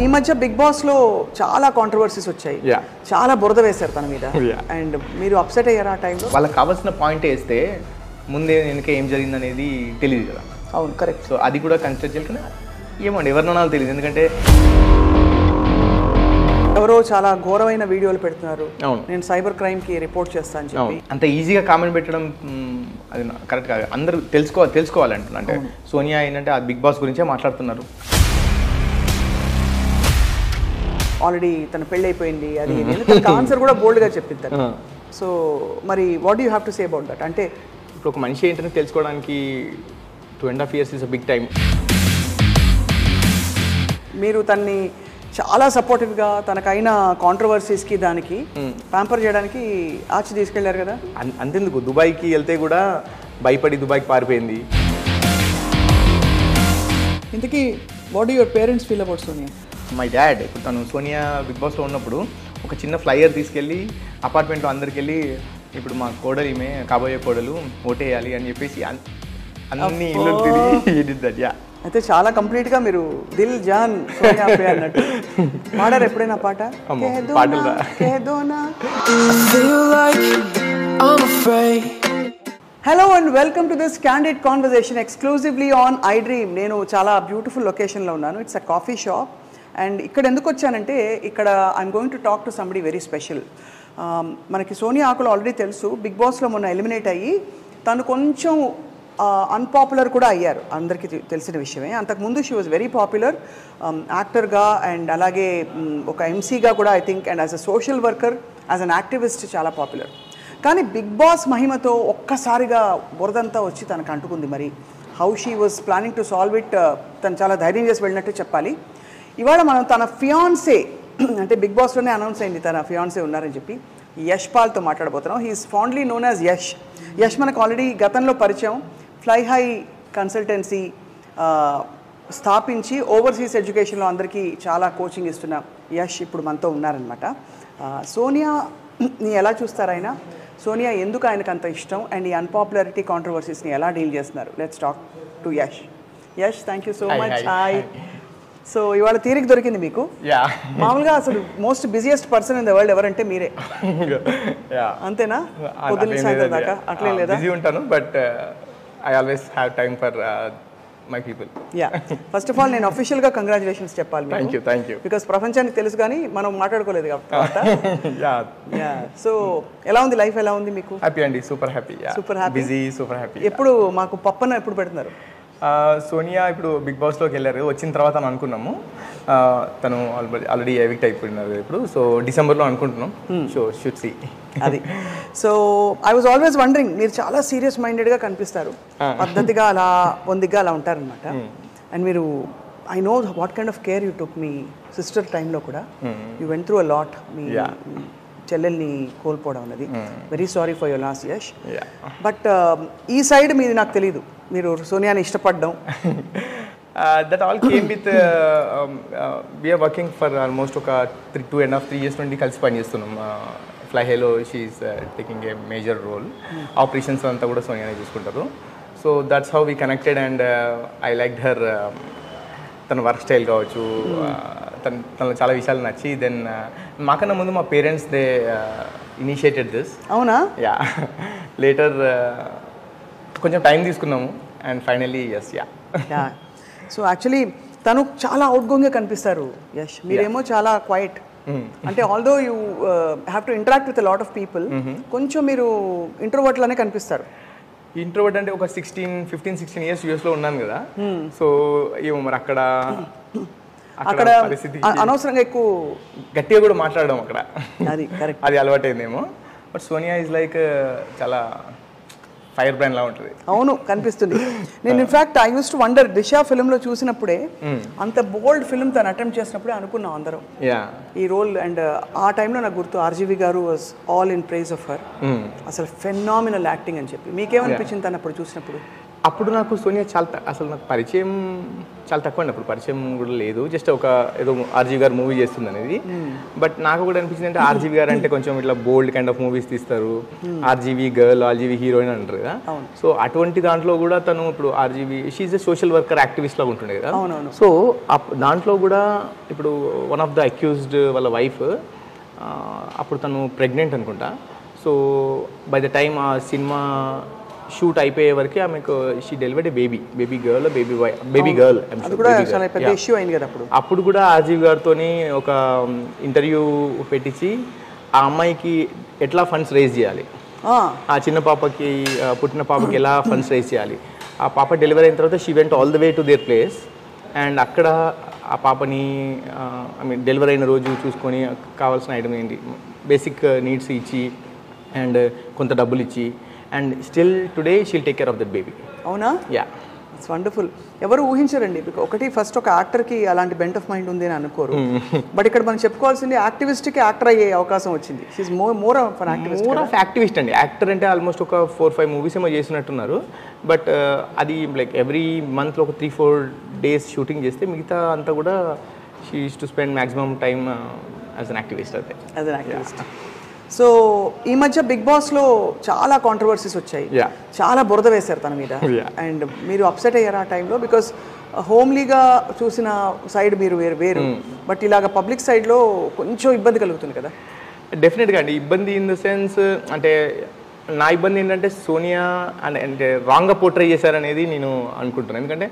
ఈ మధ్య big boss లో చాలా కాంట్రవర్సీస్ వచ్చాయి, చాలా బురద వేశారు తన మీద. అండ్ మీరు అప్సెట్ అయ్యారా ఆ టైంలో? వాళ్ళకి కావాల్సిన పాయింట్ వేస్తే ముందే వెనక ఏం జరిగింది అనేది తెలియదు కదా. అవును, కరెక్ట్. సో అది కూడా కన్సిడర్ చేయాలి. కానీ ఏమండి ఎవరినో తెలియదు, ఎందుకంటే ఎవరో చాలా ఘోరమైన వీడియోలు పెడుతున్నారు. అవును, నేను సైబర్ క్రైమ్ కి రిపోర్ట్ చేస్తాను చెప్పి. అంత ఈజీగా కామెంట్ పెట్టడం అది కరెక్ట్ కాదు. అందరూ తెలుసుకోవాలంటున్నా. అంటే సోనియా ఏంటంటే ఆ బిగ్ బాస్ గురించే మాట్లాడుతున్నారు. ఆల్రెడీ తన పెళ్ళి అయిపోయింది, అది ఆన్సర్ కూడా బోల్డ్ గా చెప్పిద్దారు. సో మరి what do you have to say about that? అంటే ఇప్పుడు ఒక మనిషి ఏంటంటే తెలుసుకోవడానికి 2.5 years is a big time. మీరు తన్ని చాలా సపోర్టివ్గా తనకైన కాంట్రవర్సీస్కి దానికి ప్యాంపర్ చేయడానికి ఆచి తీసుకెళ్లారు కదా. అంతెందుకు, దుబాయ్కి వెళ్తే కూడా భయపడి దుబాయ్కి పారిపోయింది. ఇంతకీ what do your parents feel about Sonia? My dad ఇప్పుడు తను సోనియా బిగ్ బాస్లో ఉన్నప్పుడు ఒక చిన్న ఫ్లైయర్ తీసుకెళ్ళి అపార్ట్మెంట్లో అందరికి వెళ్ళి ఇప్పుడు మా కోడలు ఈమె కాబోయే కోడలు ఓటేయాలి అని చెప్పేసి అన్ని ఇల్లు తిరిగి. అయితే చాలా కంప్లీట్గా మీరు దిల్ జాన్ సోనియా పే అన్నట్టు పాడారు ఎప్పుడైనా పాట? Hello and welcome to this candid conversation exclusively on I dream. నేను చాలా బ్యూటిఫుల్ లొకేషన్లో ఉన్నాను. It's a coffee shop. And ఇక్కడ ఎందుకు వచ్చానంటే ఇక్కడ I'm going to talk to somebody very special. మనకి సోనియా ఆకులు ఆల్రెడీ తెలుసు, బిగ్ బాస్లో మొన్న ఎలిమినేట్ అయ్యి తను కొంచెం అన్పాపులర్ కూడా అయ్యారు, అందరికీ తెలిసిన విషయమే. అంతకుముందు షీ వాజ్ వెరీ పాపులర్ యాక్టర్గా అండ్ అలాగే ఒక ఎంసీగా కూడా I think, and as a social worker, as an activist చాలా పాపులర్. కానీ బిగ్ బాస్ మహిమతో ఒక్కసారిగా బురదంతా వచ్చి తనకు అంటుకుంది. మరి how she was planning to solve it, తను చాలా ధైర్యం చేసి వెళ్ళినట్టు చెప్పాలి. ఇవాళ మనం తన ఫియాన్సే, అంటే బిగ్ బాస్లోనే అనౌన్స్ అయింది తన ఫియాన్సే ఉన్నారని చెప్పి, యష్ పాల్తో మాట్లాడబోతున్నాం. He's fondly known as Yash. Yash మనకు ఆల్రెడీ గతంలో పరిచయం. ఫ్లై హై కన్సల్టెన్సీ స్థాపించి ఓవర్సీస్ ఎడ్యుకేషన్లో అందరికీ చాలా కోచింగ్ ఇస్తున్న యష్ ఇప్పుడు మనతో ఉన్నారనమాట. సోనియాని ఎలా చూస్తారు ఆయన? సోనియా ఎందుకు ఆయనకు అంత ఇష్టం? అండ్ ఈ అన్పాపులారిటీ కాంట్రవర్సీస్ని ఎలా డీల్ చేస్తున్నారు? Let's talk to Yash. Yash, thank you so much. Hi. So ఇవాళ తీరిక దొరికింది మీకు. మామూలుగా అసలు most busiest person in the world ఎవరంటే మీరే, అంతేనా? పొద్దున్న సాయంత్రం దాకా అట్లే లేదా? బిజీ ఉంటాను, but I always have time for my people. First of all నేను అఫీషియల్గా కంగ్రాచులేషన్స్ చెప్పాలి. Thank you. బికాస్ ప్రపంచానికి తెలుసు కానీ మనం మాట్లాడుకోలేదు కాబట్టి. సో ఎలా ఉంది లైఫ్, ఎలా ఉంది మీకు? హ్యాపీ అండి, super happy. Super happy, busy, super happy. ఎప్పుడు మాకు పప్పన్న ఎప్పుడు పెడుతున్నారు? సోనియా ఇప్పుడు బిగ్ బాస్లోకి వెళ్ళారు, వచ్చిన తర్వాత అని అనుకున్నాము. తను ఆల్రెడీ ఎవిక్ట్ అయిపోయినారు ఇప్పుడు. సో డిసెంబర్లో అనుకుంటున్నాం. సో షుడ్ సీ అది. So I was always wondering, మీరు చాలా సీరియస్ మైండెడ్గా కనిపిస్తారు, పద్ధతిగా అలా పొందిగా అలా ఉంటారనమాట. అండ్ మీరు I know what kind of care you took మీ సిస్టర్ టైంలో కూడా. You went through a lot. మీ చెల్లెల్ని కోల్పోవడం అన్నది. Very sorry for your loss Yash. But ఈ సైడ్ మీది నాకు తెలీదు, మీరు సోనియాని ఇష్టపడ్డం. That all came with we're working for almost ఒక 2.5-3 years నుండి కలిసి పనిచేస్తున్నాం. ఫ్లై హైలో she's taking a major role. Operations అంతా కూడా సోనియానే చూసుకుంటారు. So that's how we connected. And I liked her, తన వర్క్ స్టైల్ కావచ్చు, తనలో చాలా విషయాలు నచ్చి. దెన్ మాకన్నా ముందు మా పేరెంట్స్ దే ఇనిషియేటెడ్ దిస్. అవునా? యా. లేటర్ కొంచెం టైం తీసుకున్నాము and finally yes. Yeah. So actually తను చాలా అవుట్గోయింగ్గా కనిపిస్తారు యష్, మీరేమో చాలా క్వైట్. అంటే although you have to interact with lot of people, కొంచెం మీరు ఇంట్రోవర్ట్ లానే కనిపిస్తారు. ఇంట్రోవర్ట్ అంటే ఒక 15-16 years యూఎస్లో ఉన్నాను కదా. సో ఏమో మరి అక్కడ అనవసరంగా ఎక్కువ గట్టిగా కూడా మాట్లాడడం అక్కడ, అది కరెక్ట్, అది అలవాటైందేమో. బట్ సోనియా ఈజ్ లైక్ చాలా ఫైర్ బ్రాండ్ లా ఉంటుంది. అవును, కనిపిస్తుంది. నేను in fact I use to wonder, Disha ఫిల్మ్లో చూసినప్పుడే, అంత బోల్డ్ ఫిల్మ్ తను అటెంప్ట్ చేసినప్పుడే అనుకున్నాం అందరం ఈ రోల్. అండ్ ఆ టైంలో నాకు గుర్తు ఆర్జీవి గారు was all in praise of her. అసలు ఫెనామినల్ యాక్టింగ్ అని చెప్పి. మీకేమనిపించింది తను అప్పుడు చూసినప్పుడు? అప్పుడు నాకు సోనియా అసలు నాకు పరిచయం చాలా తక్కువ అండి. అప్పుడు పరిచయం కూడా లేదు, జస్ట్ ఒక ఏదో ఆర్జీవి గారు మూవీ చేస్తుంది అనేది. బట్ నాకు కూడా అనిపించింది అంటే ఆర్జీవి గారు అంటే కొంచెం ఇట్లా బోల్డ్ కైండ్ ఆఫ్ మూవీస్ తీస్తారు, ఆర్జీవి గర్ల్, ఆర్జీవి హీరోయిన్ అంటారు కదా. సో అటువంటి దాంట్లో కూడా తను ఇప్పుడు RGV she's a social worker activist లాగా ఉంటుండే కదా. సో దాంట్లో కూడా ఇప్పుడు వన్ ఆఫ్ ద అక్యూజ్డ్ వాళ్ళ వైఫ్ అప్పుడు తను ప్రెగ్నెంట్ అనుకుంటా. సో బై ద టైమ్ ఆ సినిమా షూట్ అయిపోయే వరకు ఆమెకు షీ డెలివర్డ్ బేబీ గర్ల్ అప్పుడు కూడా ఆర్జీవి గారితో ఒక ఇంటర్వ్యూ పెట్టించి ఆ అమ్మాయికి ఎట్లా ఫండ్స్ రేజ్ చేయాలి, ఆ చిన్న పాపకి పుట్టిన పాపకి ఎలా ఫండ్స్ రేజ్ చేయాలి. ఆ పాప డెలివరీ అయిన తర్వాత she went all the way to their place and అక్కడ ఆ పాపని ఐ మీన్ డెలివరీ అయిన రోజు చూసుకొని కావాల్సిన ఐటమ్ ఏంటి బేసిక్ నీడ్స్ ఇచ్చి అండ్ కొంత డబ్బులు ఇచ్చి and still today she'll take care of that baby. అవునా? Yeah, it's wonderful. ఎవరు ఊహించారండి? ఒకటి ఫస్ట్ ఒక యాక్టర్కి అలాంటి బెంట్ ఆఫ్ మైండ్ ఉంది అని అనుకోరు. బట్ ఇక్కడ మనం చెప్పుకోవాల్సింది యాక్టివిస్ట్కి యాక్టర్ అయ్యే అవకాశం వచ్చింది. షీఈ్ మోర్ ఆఫ్ యాక్టివిస్ట్ అండి. యాక్టర్ అంటే ఆల్మోస్ట్ ఒక 4-5 మూవీస్ ఏమో చేసినట్టున్నారు. బట్ అది లైక్ ఎవ్రీ మంత్లో ఒక 3-4 days షూటింగ్ చేస్తే మిగతా అంతా కూడా she use to spend maximum time as an activist. So ఈ మధ్య బిగ్ బాస్లో చాలా కాంట్రవర్సీస్ వచ్చాయి, చాలా బురద వేశారు తన మీద. అండ్ మీరు అప్సెట్ అయ్యారు ఆ టైంలో? బికాస్ హోమ్లీగా చూసిన సైడ్ మీరు వేరు, బట్ ఇలాగ పబ్లిక్ సైడ్లో కొంచెం ఇబ్బంది కలుగుతుంది కదా? డెఫినెట్గా అండి. ఇబ్బంది ఇన్ ద సెన్స్ అంటే నా ఇబ్బంది ఏంటంటే సోనియా అంటే రాంగ్గా పోర్ట్రే చేశారనేది నేను అనుకుంటున్నాను. ఎందుకంటే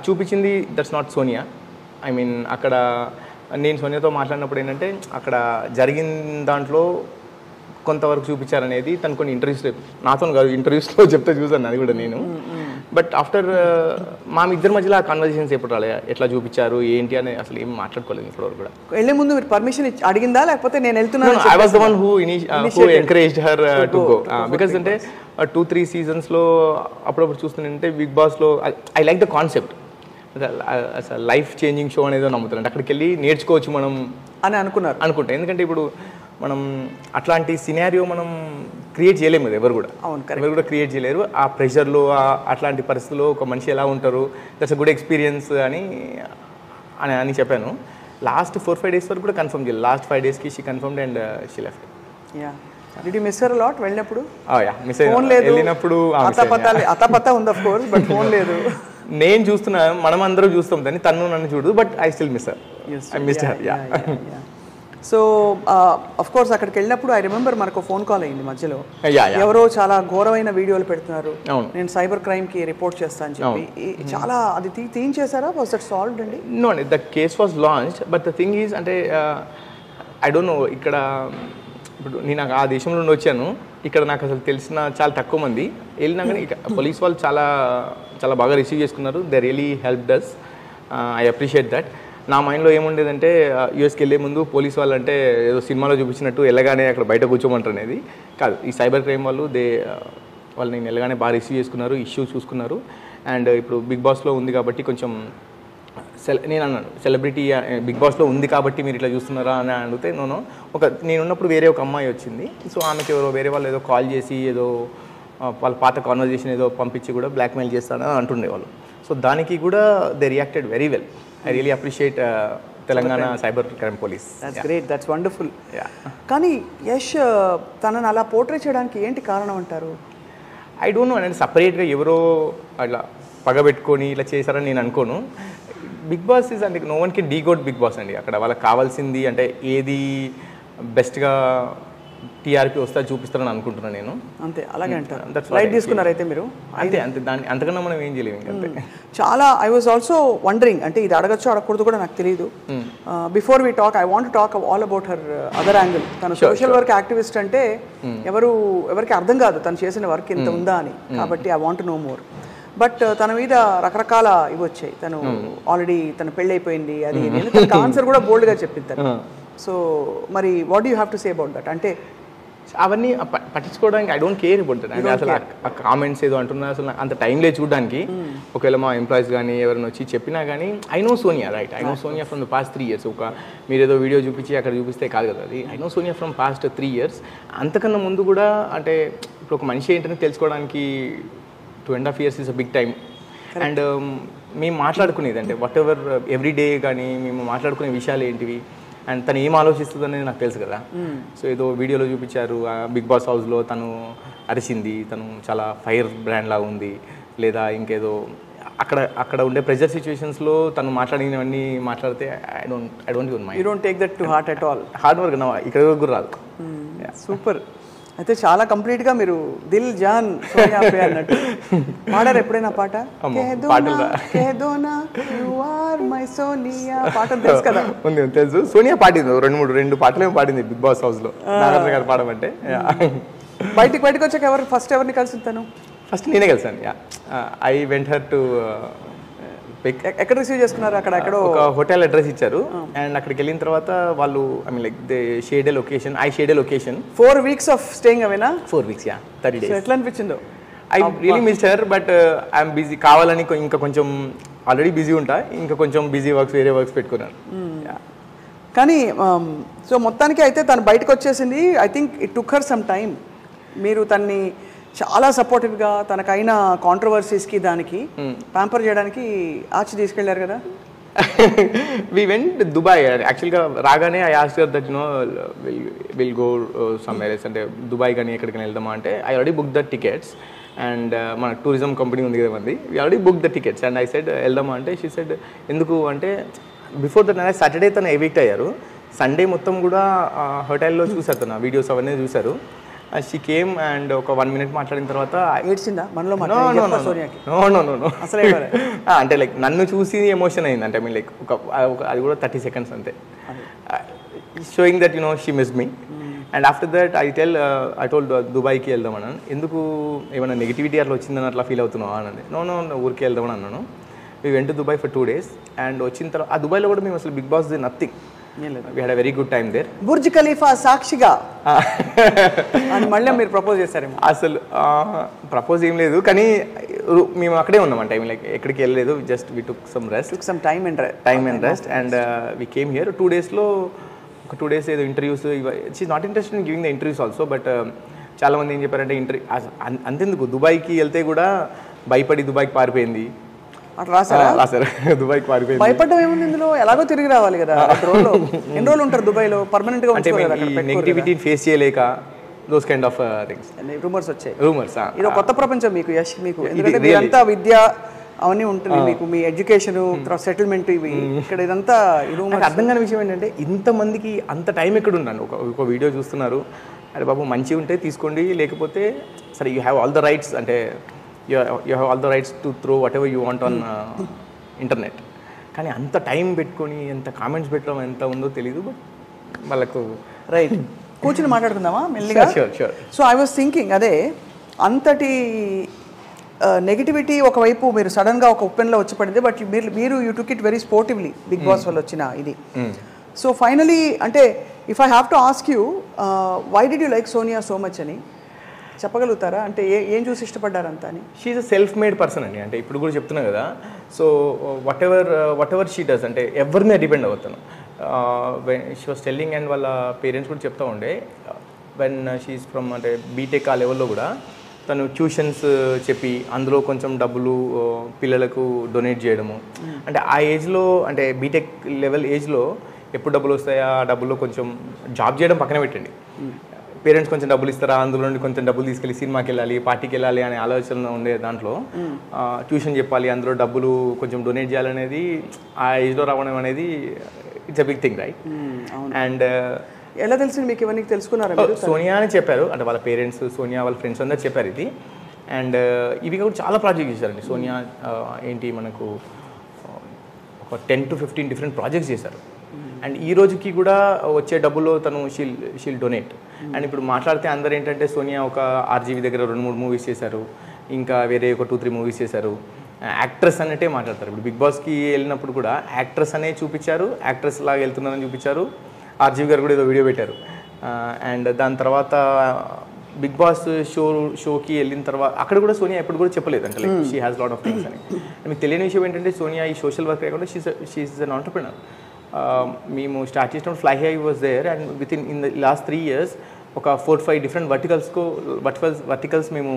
చూపించింది that's not Sonia. I mean అక్కడ నేను సోనియాతో మాట్లాడినప్పుడు ఏంటంటే అక్కడ జరిగిన దాంట్లో కొంతవరకు చూపించారనేది తను కొన్ని నాతో కాదు ఇంటర్వ్యూస్లో చెప్తే చూసాను అది కూడా నేను. బట్ ఆఫ్టర్ మా ఇద్దరి మధ్యలో ఆ కన్వర్జేషన్స్ ఎప్పుడు రాలే, ఎట్లా చూపించారు ఏంటి అని అసలు ఏం మాట్లాడుకోలేదు ఇప్పటివరకు కూడా. వెళ్ళే ముందు మీరు పర్మిషన్ అడిగిందా లేకపోతే నేను వెళ్తున్నాను? I was the one who encouraged her to go. Because అంటే 2-3 seasonsలో అప్పుడప్పుడు చూస్తుంటే బిగ్ బాస్లో I like the concept. Life changing show అనేది నమ్ముతున్నాను. అక్కడికి వెళ్ళి నేర్చుకోవచ్చు మనం అని అనుకుంటా. ఎందుకంటే ఇప్పుడు మనం అట్లాంటి సినారియో మనం క్రియేట్ చేయలేము కదా, ఎవరు కూడా క్రియేట్ చేయలేరు. ఆ ప్రెషర్లో అట్లాంటి పరిస్థితుల్లో ఒక మనిషి ఎలా ఉంటారు, దట్స్ అ గుడ్ ఎక్స్పీరియన్స్ అని చెప్పాను. లాస్ట్ 4-5 days వరకు కూడా కన్ఫర్మ్ చేయలేదు. లాస్ట్ 5 daysకి she confirmed and she left. Did you miss her a lot వెళ్ళినప్పుడు? మిస్ వెళ్ళినప్పుడు అతపత ఉంది ఆఫ్ కోర్స్, బట్ ఫోన్ లేదు. నేను చూస్తున్నా, మనం అందరూ చూస్తాం దాన్ని, తను నన్ను చూడదు. But I still miss her. I missed her. So of course అక్కడికి వెళ్ళినప్పుడు ఐ రిమెంబర్ మనకు ఫోన్ కాల్ అయింది మధ్యలో. ఎవరో చాలా ఘోరమైన వీడియోలు పెడుతున్నారు, నేను సైబర్ క్రైమ్కి రిపోర్ట్ చేస్తాను అని చెప్పి. చాలా అది తీయించేసారా? వాస్ దట్ సాల్వ్డ్ అండి? నో అండి, the case was launched. But the thing is అంటే ఐ డోంట్ నో, ఇక్కడ ఇప్పుడు నేను ఆ దేశంలో నుండి వచ్చాను, ఇక్కడ నాకు అసలు తెలిసిన చాలా తక్కువ మంది. వెళ్ళినా కానీ పోలీస్ వాళ్ళు చాలా చాలా బాగా రిసీవ్ చేసుకున్నారు. They really helped us. I appreciate that. నా మైండ్లో ఏముండేదంటే యూఎస్కి వెళ్ళే ముందు పోలీస్ వాళ్ళు అంటే ఏదో సినిమాలో చూపించినట్టు వెళ్ళగానే అక్కడ బయట కూర్చోమంటారు అనేది కాదు. ఈ సైబర్ క్రైమ్ వాళ్ళు వాళ్ళు నేను వెళ్ళగానే బాగా రిసీవ్ చేసుకున్నారు, ఇష్యూ చూసుకున్నారు. అండ్ ఇప్పుడు బిగ్ బాస్లో ఉంది కాబట్టి కొంచెం నేను అన్నాను, సెలబ్రిటీ బిగ్ బాస్లో ఉంది కాబట్టి మీరు ఇట్లా చూస్తున్నారా అని అడిగితే నేనున్నప్పుడు వేరే ఒక అమ్మాయి వచ్చింది. సో ఆమెకి వేరే వాళ్ళు ఏదో కాల్ చేసి ఏదో వాళ్ళ పాత కాన్వర్జేషన్ ఏదో పంపించి కూడా బ్లాక్మెయిల్ చేస్తానని అంటుండేవాళ్ళు. సో దానికి కూడా they reacted very well. I really appreciate Telangana cyber crime police. That's great, that's wonderful. కానీ యష్ తనను అలా పోర్ట్రే చేయడానికి ఏంటి కారణం అంటారు? I don't know. అంటే సపరేట్గా ఎవరో అట్లా పగబెట్టుకొని ఇలా చేశారని నేను అనుకోను. బిగ్ బాస్ ఈజ్ అంటే no one can decode big boss అండి. అక్కడ వాళ్ళకి కావాల్సింది అంటే ఏది బెస్ట్గా టీఆర్పీ వస్తే చూపిస్తారని అనుకుంటున్నాను నేను. అంతే, అలాగే అంటారు. లైట్ తీసుకున్నారు అయితే మీరు? అంతే దాన్ని అంతకన్నా మనం ఏం చేయలేము. అంతే. చాలా ఐ వాజ్ ఆల్సో వండరింగ్, అంటే ఇది అడగచ్చు అడగకూడదు కూడా నాకు తెలియదు. Before we talk, I want talk all about her other angle. తన సోషల్ వర్క్ యాక్టివిస్ట్ అంటే ఎవరికి అర్థం కాదు తను చేసిన వర్క్ ఎంత ఉందా అని. కాబట్టి I want no more. But తన మీద రకరకాల ఇవి వచ్చాయి. తను ఆల్రెడీ తన పెళ్ళి అయిపోయింది, అది ఆన్సర్ కూడా బోల్డ్గా చెప్పింది తను. సో మరి what do you have to say about that? అంటే అవన్నీ పట్టించుకోవడానికి I don't care about that. అంటే అసలు ఆ కామెంట్స్ ఏదో అంటున్నా అసలు అంత టైం లేదు చూడడానికి. ఒకవేళ మా ఎంప్లాయీస్ కానీ ఎవరైనా వచ్చి చెప్పినా కానీ I know Sonia, right? I know Sonia from the past 3 years. మీరు ఏదో వీడియో చూపించి అక్కడ చూపిస్తే కాదు కదా అది. I know Sonia from past 3 years. అంతకన్నా ముందు కూడా అంటే ఇప్పుడు ఒక మనిషి ఏంటని తెలుసుకోవడానికి 2.5 years is a big time. And మేము మాట్లాడుకునేది అంటే వాట్ ఎవర్ ఎవ్రీ డే కానీ మేము మాట్లాడుకునే విషయాలు ఏంటివి అండ్ తను ఏం ఆలోచిస్తుంది అనేది నాకు తెలుసు కదా. సో ఏదో వీడియోలో చూపించారు బిగ్ బాస్ హౌస్లో తను అరిచింది, తను చాలా ఫైర్ బ్రాండ్ లాగా ఉంది, లేదా ఇంకేదో అక్కడ ఉండే ప్రెజర్ సిచ్యువేషన్స్లో తను మాట్లాడినవన్నీ మాట్లాడితే I don't even mind. You don't take that to heart at all. Hard work ఇక్కడ వరకు రాదు. సూపర్. అయితే చాలా కంప్లీట్గా మీరు దిల్ జాన్ సోనియా పే అన్నట్టు పాడారు ఎప్పుడైనా పాట? పాట తెలుసు కదా? ఉంది, తెలుసు. సోనియా పాడింది రెండు పాటలు పాడింది బిగ్ బాస్ హౌస్లో నాగార్జున గారు పాడమంటే. బయటికి వచ్చాక ఎవరిని కలిసి తను? ఫస్ట్ నేనే కలిసాను. ఐ వెంట్ హర్ టు ఎక్కడ రిసీవ్ చేసుకున్నారు? అక్కడ ఎక్కడో ఒక హోటల్ అడ్రస్ ఇచ్చారు అండ్ అక్కడికి వెళ్ళిన తర్వాత వాళ్ళు I mean like they shared a location, I shared a location. 4 weeks of staying అవేనా? 4 weeks, 30 days. ఎట్లా అనిపించిందో? I really missed her, but I'm busy కావాలని ఇంకా కొంచెం ఆల్రెడీ బిజీ ఉంటా, ఇంకా కొంచెం బిజీ వర్క్స్ వేరే వర్క్స్ పెట్టుకున్నాను. కానీ సో మొత్తానికి అయితే తను బయటకు వచ్చేసింది. I think it took her some time. మీరు తన్ని చాలా సపోర్టివ్గా తనకైన కాంట్రవర్సీస్కి దానికి ప్యాంపర్ చేయడానికి ఆచి తీసుకెళ్లారు కదా? We went Dubai. యాక్చువల్గా రాగానే I asked her that will go somewhere else, అంటే దుబాయ్ కానీ ఎక్కడికైనా వెళ్దామా అంటే I already book the tickets and మన టూరిజం కంపెనీ ఉంది కదా మంది, we already book the tickets and I said వెళ్దామా అంటే షీ సెడ్ ఎందుకు అంటే బిఫోర్ దట్ సాటర్డే తను ఎవిక్ట్ అయ్యారు, సండే మొత్తం కూడా హోటల్లో చూసారు, తన వీడియోస్ అవన్నీ చూసారు. షీ కేమ్ అండ్ ఒక 1 minute మాట్లాడిన తర్వాత ఏడ్చిందా మనలో? అసలు అంటే లైక్ నన్ను చూసి ఎమోషన్ అయింది. అంటే ఐ మీన్ లైక్ అది కూడా 30 seconds అంతే, showing that she miss me. And after that I told దుబాయ్కి వెళ్దామని. ఎందుకు ఏమైనా నెగిటివిటీ అట్లా వచ్చిందని అట్లా ఫీల్ అవుతున్నావు అన్నది. నో ఊరికి వెళ్దామని అన్నాను. We went to Dubai for 2 days and వచ్చిన తర్వాత ఆ దుబాయ్లో కూడా మేము అసలు big boss the nothing. We had a very good time there. Burj Khalifa సాక్షిగా అని మళ్ళీ మీరు ప్రపోజ్ చేశారేమో? అసలు ప్రపోజ్ ఏం లేదు, కానీ మేము అక్కడే ఉన్నాం. అంటే లైక్ ఎక్కడికి వెళ్ళలేదు, just we took some time and rest and we came here. 2 daysలో ఒక 2 days ఏదో interviews, she not interested in giving the interviews also, but చాలామంది ఏం చెప్పారంటే అంతెందుకు దుబాయ్కి వెళ్తే కూడా భయపడి దుబాయ్కి పారిపోయింది. రాశారు దుబాయ్కి పారిపోయింది. భయపడడం ఏముంది ఇందులో? ఎలాగో తిరిగి రావాలి కదా. ఎన్ని రోజులు ఉంటారు దుబాయ్లో? పర్మనెంట్ గా నెగిటివిటీని ఫేస్ చేయలేక those kind of things, rumours వచ్చాయి. ఇది కొత్త ప్రపంచం మీకు, యష్ మీకు, ఎందుకంటే మీరంతా విద్య అవన్నీ ఉంటుంది మీకు, మీ ఎడ్యుకేషన్ సెటిల్మెంట్ ఇవి ఇక్కడ ఇదంతా. అర్థం కాని విషయం ఏంటంటే ఇంతమందికి అంత టైం ఎక్కడ ఉన్నాను. ఒక వీడియో చూస్తున్నారు, అరే బాబు మంచిగా ఉంటే తీసుకోండి, లేకపోతే సరే you have all the rights, అంటే you have all the rights to throw whatever you want on internet. కానీ అంత టైం పెట్టుకొని ఎంత కామెంట్స్ పెట్టడం ఎంత ఉందో తెలీదు, బట్ వాళ్ళకు రైట్. కూర్చుని మాట్లాడుకుందామా మెల్లిగా? Sure. So I was thinking, అదే అంతటి నెగిటివిటీ ఒకవైపు మీరు సడన్గా ఒక ఓపెన్లో వచ్చి పడింది, బట్ మీరు you took it very sportively big boss వల్ల వచ్చిన ఇది. సో ఫైనలీ అంటే if I have to ask you why did you like Sonia so much అని చెప్పగలుగుతారా? అంటే ఏం చూసి ఇష్టపడ్డారంత అని? She is a self made person అండి. అంటే ఇప్పుడు కూడా చెప్తున్నా కదా, so whatever she does, అంటే ఎవరి మీద డిపెండ్ అవుతాను. షీ వాస్ టెల్లింగ్ అండ్ వాళ్ళ పేరెంట్స్ కూడా చెప్తా ఉండే, వెన్ షీఈస్ ఫ్రమ్ అంటే బీటెక్ ఆ లెవెల్లో కూడా తను ట్యూషన్స్ చెప్పి అందులో కొంచెం డబ్బులు పిల్లలకు డొనేట్ చేయడము. అంటే ఆ ఏజ్లో, అంటే బీటెక్ లెవెల్ ఏజ్లో ఎప్పుడు డబ్బులు వస్తాయా, ఆ డబ్బుల్లో కొంచెం జాబ్ చేయడం పక్కన పెట్టండి, పేరెంట్స్ కొంచెం డబ్బులు ఇస్తారా, అందులో నుండి కొంచెం డబ్బులు తీసుకెళ్ళి సినిమాకి వెళ్ళాలి, పార్టీకి వెళ్ళాలి అనే ఆలోచన ఉండే దాంట్లో ట్యూషన్ చెప్పాలి, అందులో డబ్బులు కొంచెం డొనేట్ చేయాలనేది ఆ ఏజ్లో రావడం అనేది it's a big thing, right? And ఎలా తెలిసింది మీకు? ఇవన్నీ తెలుసుకున్నారా? సోనియా అని చెప్పారు, అంటే వాళ్ళ పేరెంట్స్, సోనియా వాళ్ళ ఫ్రెండ్స్ అందరూ చెప్పారు ఇది. అండ్ ఇవి కూడా చాలా ప్రాజెక్ట్ చేశారండి సోనియా. ఏంటి మనకు ఒక 10 to 15 డిఫరెంట్ ప్రాజెక్ట్స్ చేశారు. అండ్ ఈ రోజుకి కూడా వచ్చే డబ్బులో తను షీల్ డొనేట్. అండ్ ఇప్పుడు మాట్లాడితే అందరు ఏంటంటే సోనియా ఒక ఆర్జీవి దగ్గర 2-3 మూవీస్ చేశారు, ఇంకా వేరే ఒక 2-3 మూవీస్ చేశారు, యాక్ట్రెస్ అన్నట్టే మాట్లాడతారు. ఇప్పుడు బిగ్ బాస్కి వెళ్ళినప్పుడు కూడా యాక్ట్రెస్ అనే చూపించారు, యాక్ట్రెస్ లాగా వెళ్తున్నారని చూపించారు. ఆర్జీవి గారు కూడా ఏదో వీడియో పెట్టారు. అండ్ దాని తర్వాత బిగ్ బాస్ షోకి వెళ్ళిన తర్వాత అక్కడ కూడా సోనియా ఎప్పుడు కూడా చెప్పలేదు, అంటే like she has lot of things అని. మీకు తెలియని విషయం ఏంటంటే సోనియా ఈ సోషల్ వర్క్ కాకుండా షీఈస్ అన్ ఆంటర్‌ప్రెన్యూర్. మేము స్టార్ట్ చేసినప్పుడు fly high was there and in the last 3 years ఒక 4-5 డిఫరెంట్ వర్టికల్స్ మేము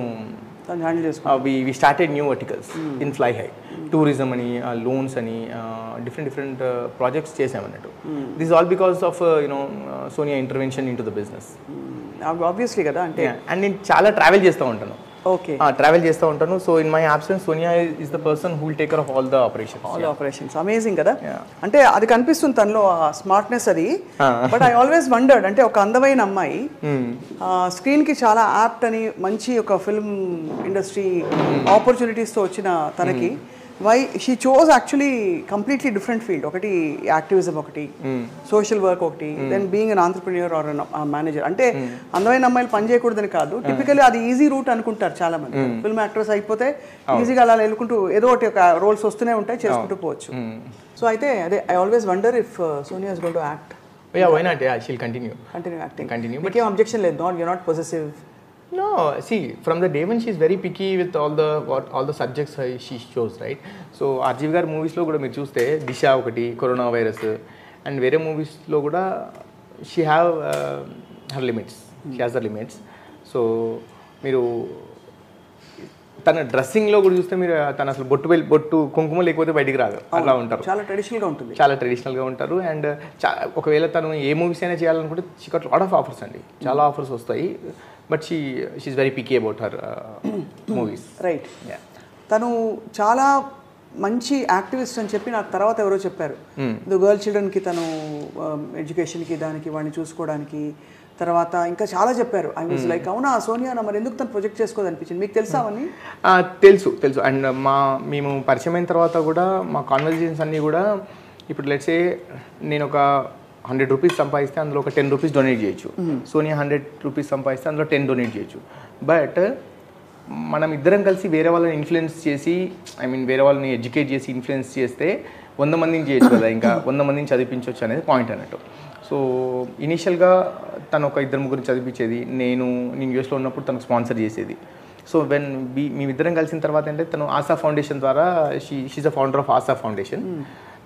తను హ్యాండిల్ చేసుకుంటారు. we started new verticals in Fly High. Tourism అని loans అని different projects చేసామన్నట్టు. This is all because of Sonia intervention into the business. Obviously కదా అంటే. And నేను చాలా ట్రావెల్ చేస్తూ ఉంటాను. ఓకే, ట్రావెల్ చేస్తూ ఉంటాను. So in my absence Sonia is the person who will take care of all the operations. Amazing కదా. అంటే అది కనిపిస్తుంది తనలో ఆ స్మార్ట్నెస్ అది. బట్ ఐ ఆల్వేస్ వండర్డ్, అంటే ఒక అందమైన అమ్మాయి స్క్రీన్ కి చాలా యాప్ట్ అని మంచి ఒక ఫిల్మ్ ఇండస్ట్రీ ఆపర్చునిటీస్ తో వచ్చిన తనకి why she chose actually completely different field. ఒకటి యాక్టివిజం, ఒకటి సోషల్ వర్క్, ఒకటి then being an entrepreneur or manager. అంటే అందమైన అమ్మాయిలు పని చేయకూడదని కాదు, టిపికల్లీ అది ఈజీ రూట్ అనుకుంటారు చాలా మంది. ఫిల్మ్ యాక్టర్స్ అయిపోతే ఈజీగా అలా వెళ్ళుకుంటూ ఏదో ఒకటి ఒక రోల్స్ వస్తూనే ఉంటాయి, చేసుకుంటూ పోవచ్చు. సో అయితే అదే I always wonder if Sonia is going to act. Yeah, why not? Yeah, she'll continue acting. But your objection లేదు, you're not possessive. No, see, from the day when she's very picky with all the subjects she chose, right? So RGV గారి మూవీస్లో కూడా మీరు చూస్తే దిశ ఒకటి, corona virus, and వేరే మూవీస్లో కూడా she have her limits, she has the limits. So మీరు తన డ్రెస్సింగ్లో కూడా చూస్తే మీరు తను అసలు బొట్టు కుంకుమ లేకపోతే బయటికి రాదు, అట్లా ఉంటారు. చాలా ట్రెడిషనల్గా ఉంటుంది, చాలా ట్రెడిషనల్గా ఉంటారు. అండ్ ఒకవేళ తను ఏ మూవీస్ అయినా చేయాలనుకుంటే she got lot of offers అండి, చాలా ఆఫర్స్ వస్తాయి. But she's very picky about her movies. Right. తను చాలా మంచి యాక్టివిస్ట్ అని చెప్పి నాకు తర్వాత ఎవరో చెప్పారు. గర్ల్ చిల్డ్రన్కి తను ఎడ్యుకేషన్కి దానికి వాడిని చూసుకోవడానికి తర్వాత ఇంకా చాలా చెప్పారు. ఐ వాజ్ లైక్ అవునా సోనియా మరి ఎందుకు తను ప్రొజెక్ట్ చేసుకోదనిపించింది. మీకు తెలుసా అవన్నీ? తెలుసు. అండ్ మేము పరిచయం అయిన తర్వాత కూడా మా కాన్వర్జేషన్స్ అన్నీ కూడా ఇప్పుడు లెట్స్ సే నేను ఒక 100 రూపీస్ సంపాదిస్తే అందులో ఒక 10 రూపీస్ డొనేట్ చేయొచ్చు. సోనియా 100 రూపీస్ సంపాదిస్తే అందులో 10 డొనేట్ చేయొచ్చు. బట్ మనం ఇద్దరం కలిసి వేరే వాళ్ళని ఇన్ఫ్లుయెన్స్ చేసి, వేరే వాళ్ళని ఎడ్యుకేట్ చేసి ఇన్ఫ్లుయెన్స్ చేస్తే 100 మందిని చేయొచ్చు కదా, ఇంకా 100 మందిని చదివించవచ్చు అనేది పాయింట్ అన్నట్టు. సో ఇనీషియల్గా తను ఒక 2-3 చదివించేది, నేను యూఎస్లో ఉన్నప్పుడు తనకు స్పాన్సర్ చేసేది. సో మేమిద్దరం కలిసిన తర్వాత అంటే తను ఆశా ఫౌండేషన్ ద్వారా she's the founder of Asha foundation.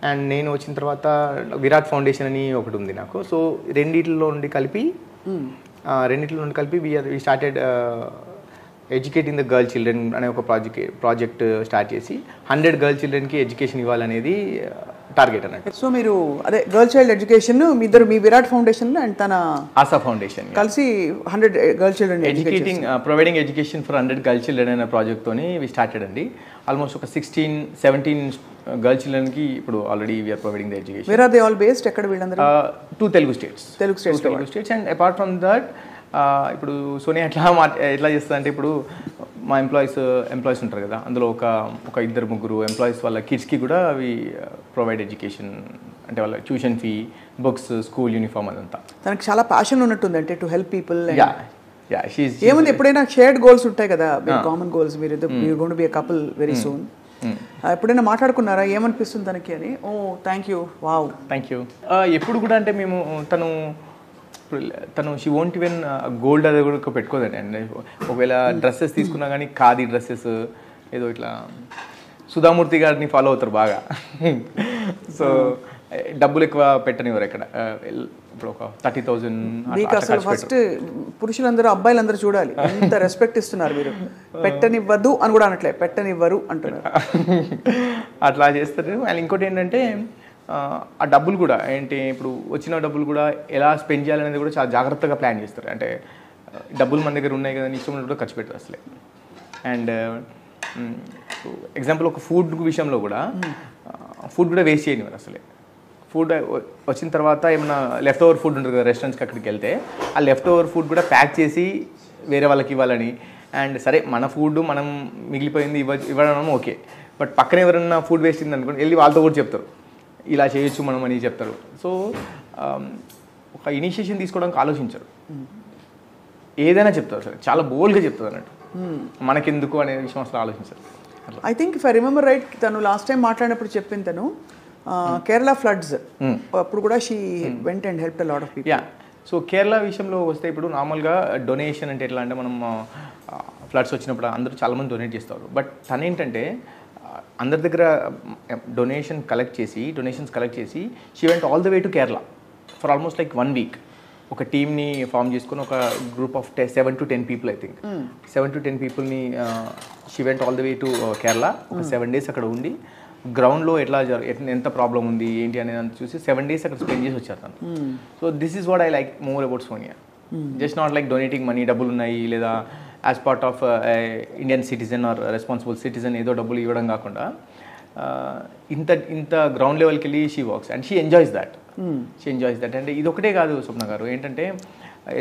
And నేను వచ్చిన తర్వాత విరాట్ ఫౌండేషన్ అని ఒకటి ఉంది నాకు. సో రెండిట్లో నుండి కలిపి we started educating the girl children అనే ఒక ప్రాజెక్ట్ స్టార్ట్ చేసి 100 గర్ల్ చిల్డ్రన్కి ఎడ్యుకేషన్ ఇవ్వాలనేది టార్గెట్ అన్నట్టు. సో మీరు అదే గర్ల్ చైల్డ్ ఎడ్యుకేషన్ మీ ఇద్దరు, మీ విరాట్ ఫౌండేషన్ అండ్ తన ఆశా ఫౌండేషన్ కలిసి 100 girl children providing education for 100 girl children అనే ప్రాజెక్ట్తోని వి స్టార్టెడ్ అండి. ఆల్మోస్ట్ ఒక 16-17 గర్ల్ చిల్డ్రన్కి ఇప్పుడు already we are providing the education. Where are they all based? ఎక్కడ వీళ్ళందరూ? 2 Telugu states. And apart from that ఇప్పుడు సోనియా ఎట్లా చేస్తుంది అంటే, ఇప్పుడు మా ఎంప్లాయీస్ ఉంటారు కదా, అందులో ఒక 2-3 ఎంప్లాయీస్ వాళ్ళ కిడ్స్కి కూడా అవి ప్రొవైడ్ ఎడ్యుకేషన్, అంటే వాళ్ళ tuition fee, books, school uniform అదంతా. తనకి చాలా ప్యాషన్ ఉన్నట్టుంది అంటే టు హెల్ప్ పీపుల్. ఏముంది, ఎప్పుడైనా షేర్డ్ గోల్స్ ఉంటాయి కదా, కామన్ గోల్స్, మీరు going to be a couple very soon. ఎప్పుడైనా మాట్లాడుకున్నారా ఏమనిపిస్తుంది తనకి అని? Oh thank you, wow thank you. ఎప్పుడు కూడా అంటే మేము తను షీ వోంట్ ఈవెన్ గోల్డ్ అది కూడా పెట్టుకోదండి. అండ్ ఒకవేళ డ్రెస్సెస్ తీసుకున్నా కానీ ఖాదీ డ్రెస్సెస్ ఏదో ఇట్లా సుధామూర్తి గారిని ఫాలో అవుతారు బాగా. సో డబ్బులు ఎక్కువ పెట్టనివ్వరు ఎక్కడ. ఇప్పుడు ఒక 30,000. మీకు అసలు ఫస్ట్ పురుషులందరూ అబ్బాయిలందరూ చూడాలి ఎంత రెస్పెక్ట్ ఇస్తున్నారు మీరు. పెట్టనివ్వద్దు అని కూడా అనట్లే, పెట్టనివ్వరు అంటున్నారు. అట్లా చేస్తారు. అండ్ ఇంకోటి ఏంటంటే ఆ డబ్బులు కూడా ఏంటి, ఇప్పుడు వచ్చిన డబ్బులు కూడా ఎలా స్పెండ్ చేయాలనేది కూడా చాలా జాగ్రత్తగా ప్లాన్ చేస్తారు. అంటే డబ్బులు మన దగ్గర ఉన్నాయి కదా, ఇష్టం కూడా ఖర్చు పెట్టరు అసలే. అండ్ ఎగ్జాంపుల్ ఒక ఫుడ్ విషయంలో కూడా ఫుడ్ కూడా వేస్ట్ చేయనివ్వరు అసలే. ఫుడ్ వచ్చిన తర్వాత ఏమైనా లెఫ్ట్ ఓవర్ ఫుడ్ ఉంటుంది కదా రెస్టారెంట్స్కి, అక్కడికి వెళ్తే ఆ లెఫ్ట్ ఓవర్ ఫుడ్ కూడా ప్యాక్ చేసి వేరే వాళ్ళకి ఇవ్వాలని. అండ్ సరే మన ఫుడ్ మనం మిగిలిపోయింది ఇవ్వడం ఓకే, బట్ పక్కన ఎవరైనా ఫుడ్ వేస్ట్ అయింది అనుకోండి, వెళ్ళి వాళ్ళతో కూడా చెప్తారు ఇలా చేయొచ్చు మనం అని చెప్తారు. సో ఒక ఇనిషియేషన్ తీసుకోవడానికి ఆలోచించరు, ఏదైనా చెప్తారు సరే, చాలా బోల్డ్గా చెప్తారు అన్నట్టు. మనకెందుకు అనే విషయం అసలు ఆలోచించారు. I think if I remember right, తను లాస్ట్ టైం మాట్లాడినప్పుడు చెప్పింది తను కేరళ ఫ్లడ్స్ అప్పుడు కూడా she went and help a lot of people. Yeah. So Kerala విషయంలో వస్తే ఇప్పుడు నార్మల్గా డొనేషన్ అంటే ఎట్లా అంటే, మనం ఫ్లడ్స్ వచ్చినప్పుడు అందరూ చాలామంది డొనేట్ చేస్తారు. బట్ తను ఏంటంటే అందరి దగ్గర డొనేషన్స్ కలెక్ట్ చేసి she went all the way to Kerala for almost like 1 week. ఒక టీమ్ని ఫామ్ చేసుకుని ఒక group of 7 to 10 people I think 7 to 10 peopleని she went all the way to Kerala ఒక 7 days అక్కడ ఉండి గ్రౌండ్లో ఎంత ప్రాబ్లం ఉంది ఏంటి అనేది చూసి 7 days అక్కడ స్పెండ్ చేసి వచ్చారు తను. So this is what I like more about Sonia. Just not like donating money, డబ్బులు ఉన్నాయి లేదా as part of Indian citizen or responsible citizen ఏదో డబ్బులు ఇవ్వడం కాకుండా ఇంత గ్రౌండ్ లెవెల్కి వెళ్ళి she works and she enjoys that. అంటే ఇది ఒకటే కాదు స్వప్న గారు, ఏంటంటే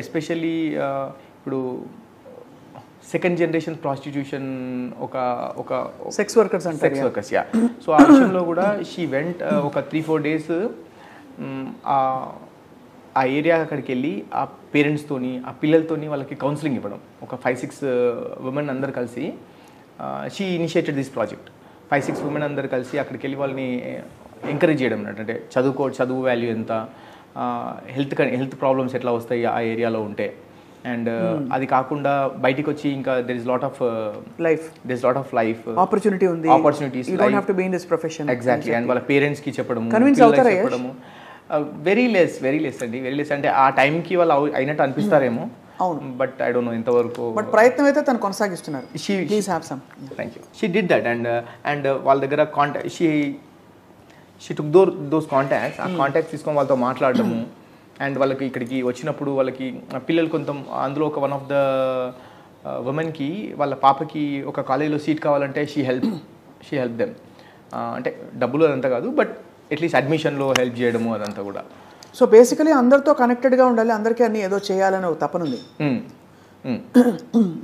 ఎస్పెషల్లీ ఇప్పుడు సెకండ్ జనరేషన్ ప్రాస్టిట్యూషన్ ఒక సెక్స్ వర్కర్స్ యా. సో ఆ విషయంలో కూడా షీ వెంట్ ఒక 3-4 days ఆ ఏరియా అక్కడికి వెళ్ళి ఆ పేరెంట్స్తోని ఆ పిల్లలతోని వాళ్ళకి కౌన్సిలింగ్ ఇవ్వడం. ఒక 5-6 women అందరు కలిసి she initiated this project. 5-6 women అందరు కలిసి అక్కడికి వెళ్ళి వాళ్ళని ఎంకరేజ్ చేయడం అన్నట్టు. అంటే చదువు వాల్యూ ఎంత, హెల్త్ ప్రాబ్లమ్స్ ఎట్లా వస్తాయి ఆ ఏరియాలో ఉంటే, అండ్ అది కాకుండా బయటికి వచ్చి ఇంకా there is lot of life opportunities exactly. And వాళ్ళ పేరెంట్స్కి చెప్పడము వెరీ లెస్ అంటే ఆ టైంకి వాళ్ళు అయినట్టు అనిపిస్తారేమో, బట్ ఐ డోంట్ నో ఎంతవరకు. బట్ ప్రయత్నం అయితే తను కొనసాగిస్తున్నారు. Thank you. She did that and వాళ్ళ దగ్గర షీ టుక్ దోస్ కాంటాక్ట్స్. ఆ కాంటాక్ట్స్ తీసుకొని వాళ్ళతో మాట్లాడటము అండ్ వాళ్ళకి ఇక్కడికి వచ్చినప్పుడు వాళ్ళకి పిల్లలు అందులో ఒక వన్ ఆఫ్ ద ఉమెన్కి వాళ్ళ పాపకి ఒక కాలేజీలో సీట్ కావాలంటే షీ హెల్ప్ దెమ్. అంటే డబ్బులు అదంతా కాదు, బట్ అట్లీస్ట్ అడ్మిషన్లో హెల్ప్ చేయడము అదంతా కూడా. సో బేసికలీ అందరితో కనెక్టెడ్గా ఉండాలి, అందరికీ అన్ని ఏదో చేయాలని ఒక తపనుంది.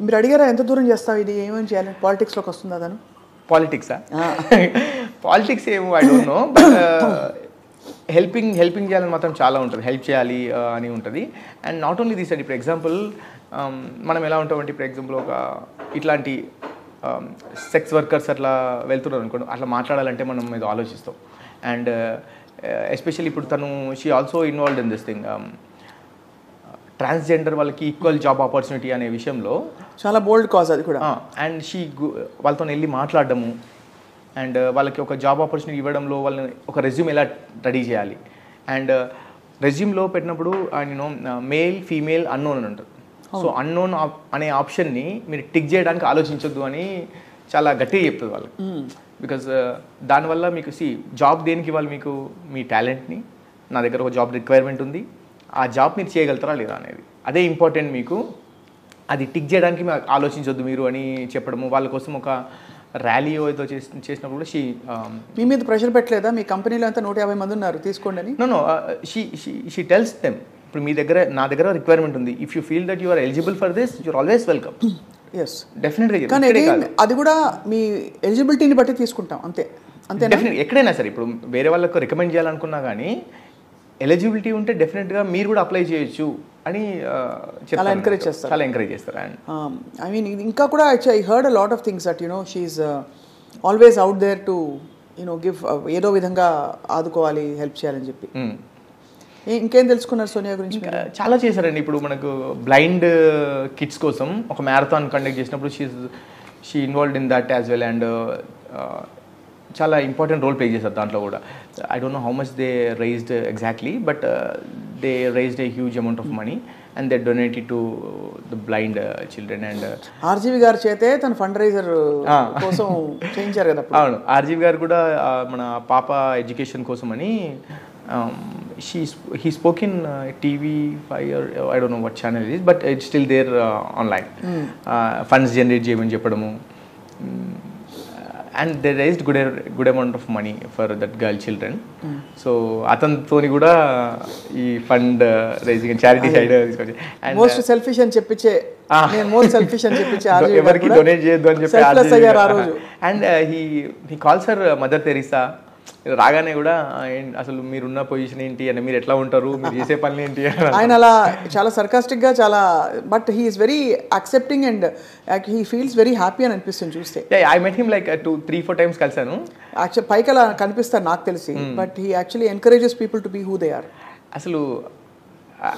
మీరు అడిగారా ఎంత దూరం చేస్తావు, ఇది ఏమేమి చేయాలి, పాలిటిక్స్లోకి వస్తుందా తను? పాలిటిక్స్ ఏమో I don't no, but helping చేయాలని మాత్రం చాలా ఉంటుంది, హెల్ప్ చేయాలి అని ఉంటుంది. అండ్ నాట్ ఓన్లీ దిస్ అండి, ఇప్పుడు ఎగ్జాంపుల్ మనం ఎలా ఉంటామంటే, ఇప్పుడు ఎగ్జాంపుల్ ఒక ఇట్లాంటి సెక్స్ వర్కర్స్ అట్లా వెళ్తున్నారు అనుకోండి, అట్లా మాట్లాడాలంటే మనం ఏదో ఆలోచిస్తాం. అండ్ ఎస్పెషల్లీ ఇప్పుడు తను she also involved in this thing, transgender వాళ్ళకి ఈక్వల్ జాబ్ ఆపర్చునిటీ అనే విషయంలో చాలా బోల్డ్ కాజ్ అది కూడా. అండ్ వాళ్ళతో వెళ్ళి మాట్లాడడము అండ్ వాళ్ళకి ఒక జాబ్ ఆపర్చునిటీ ఇవ్వడంలో వాళ్ళని ఒక రెజ్యూమ్ ఎలా రెడీ చేయాలి, అండ్ రెజ్యూమ్లో పెట్టినప్పుడు మేల్ ఫీమేల్ అన్నోన్ అని ఉంటుంది. సో అన్నోన్ అనే ఆప్షన్ని మీరు టిక్ చేయడానికి ఆలోచించొద్దు అని చాలా గట్టిగా చెప్తుంది వాళ్ళకి. బికాజ్ దానివల్ల మీకు జాబ్ దేనికి ఇవ్వాలి, మీకు మీ టాలెంట్ని, నా దగ్గర ఒక జాబ్ రిక్వైర్మెంట్ ఉంది, ఆ జాబ్ మీరు చేయగలుగుతారా లేదా అనేది, అదే ఇంపార్టెంట్ మీకు, అది టిక్ చేయడానికి ఆలోచించొద్దు మీరు అని చెప్పడము. వాళ్ళ కోసం ఒక ర్యాలీ ఏదో చేసినప్పుడు కూడా మీ మీద ప్రెషర్ పెట్టలేదా, మీ కంపెనీలో అంతా 150 మంది ఉన్నారు తీసుకోండి అని? నో షీ టెల్స్ దెమ్, ఇప్పుడు నా దగ్గర రిక్వైర్మెంట్ ఉంది, if you feel that you are eligible for this you are always welcome. Yes డెఫినెట్గా. కానీ అది కూడా మీ ఎలిజిబిలిటీని బట్టి తీసుకుంటాం, అంతే. డెఫినెట్గా ఎక్కడైనా సరే, ఇప్పుడు వేరే వాళ్ళకు రికమెండ్ చేయాలనుకున్నా కానీ ఎలిజిబిలిటీ ఉంటే డెఫినెట్గా మీరు కూడా అప్లై చేయొచ్చు అని చాలా ఎంకరేజ్ చేస్తారు. అండ్ ఐ మీన్ ఇంకా కూడా I heard a lot of things that she's always out there to give, ఏదో విధంగా ఆదుకోవాలి, హెల్ప్ చేయాలని చెప్పి. ఇంకేం తెలుసుకున్నారు సోనియా గురించి? చాలా చేశారండి. ఇప్పుడు మనకు బ్లైండ్ కిడ్స్ కోసం ఒక మ్యారథాన్ కండక్ట్ చేసినప్పుడు she involved in that as well. And చాలా ఇంపార్టెంట్ రోల్ ప్లే చేశారు దాంట్లో కూడా. I don't know how much they raised exactly, but they raised a huge amount of money and they donated to the blind children. And RGV గారి చేతే తన fund raiser కోసం చేయించారు కదా. అవును, ఆర్జీవి గారు కూడా మన పాప ఎడ్యుకేషన్ కోసం అని he spoke in TV5 or I don't know what channel it is, but it's still there online. Funds generate చేయమని చెప్పడము, and they raised good amount of money for that girl children. So అతనితోని కూడా ఈ fund raising charity side తీసుకొచ్చి most selfish అని చెప్పించే ఎవరికి donate చేయొద్దు అని చెప్పి. And he calls her mother Teresa. రాగానే కూడా అసలు మీరున్న పొజిషన్ ఏంటి అని, మీరు ఎట్లా ఉంటారు, మీరు చేసే పనులు ఏంటి, ఆయన అలా చాలా సర్కాస్టిక్ గా చాలా, but he is very accepting and he feels very happy అని అనిపిస్తుంది చూస్తే. I met him like 2-3-4 times కలిసాను. యాక్చువల్ పైకి అలా కనిపిస్తారు నాకు తెలిసి, but he actually encourages people to be who they are. అసలు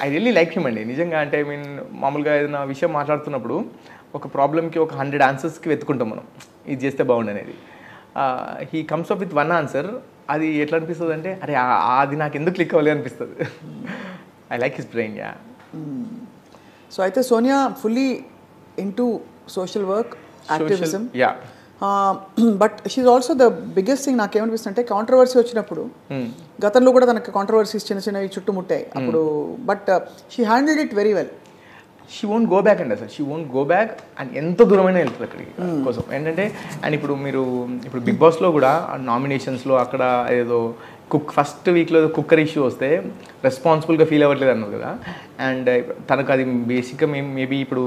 ఐ రియల్లీ లైక్ హిమ్ అండి నిజంగా. అంటే ఐ మీన్ మామూలుగా ఏదైనా విషయం మాట్లాడుతున్నప్పుడు ఒక ప్రాబ్లమ్కి ఒక 100 answers వెతుకుంటాం మనం, ఇది చేస్తే బాగుండు అనేది. He comes up with 1 answer. అది ఎట్లా అనిపిస్తుంది అంటే, అరే అది నాకు ఎందుకు క్లిక్ అవ్వలేదు అనిపిస్తుంది. I like his brain. Yeah, so అయితే Sonia fully into social work, activism. Yeah. But she's also the biggest thing నాకేమనిపిస్తుంది అంటే కాంట్రవర్సీ వచ్చినప్పుడు గతంలో కూడా తనకి కాంట్రవర్సీస్ చిన్న చిన్నవి చుట్టుముట్టాయి అప్పుడు, but she handled it very well. She won't go back అండి అసలు. She won't go back and ఎంత దూరమైనా వెళ్తుంది అక్కడికి కోసం ఏంటంటే. అండ్ ఇప్పుడు బిగ్ బాస్లో కూడా నామినేషన్స్లో అక్కడ ఏదో ఫస్ట్ వీక్లో కుక్కర్ ఇష్యూ వస్తే రెస్పాన్సిబుల్గా ఫీల్ అవ్వట్లేదు అన్నారు కదా. అండ్ తనకు అది బేసిక్గా మేబీ ఇప్పుడు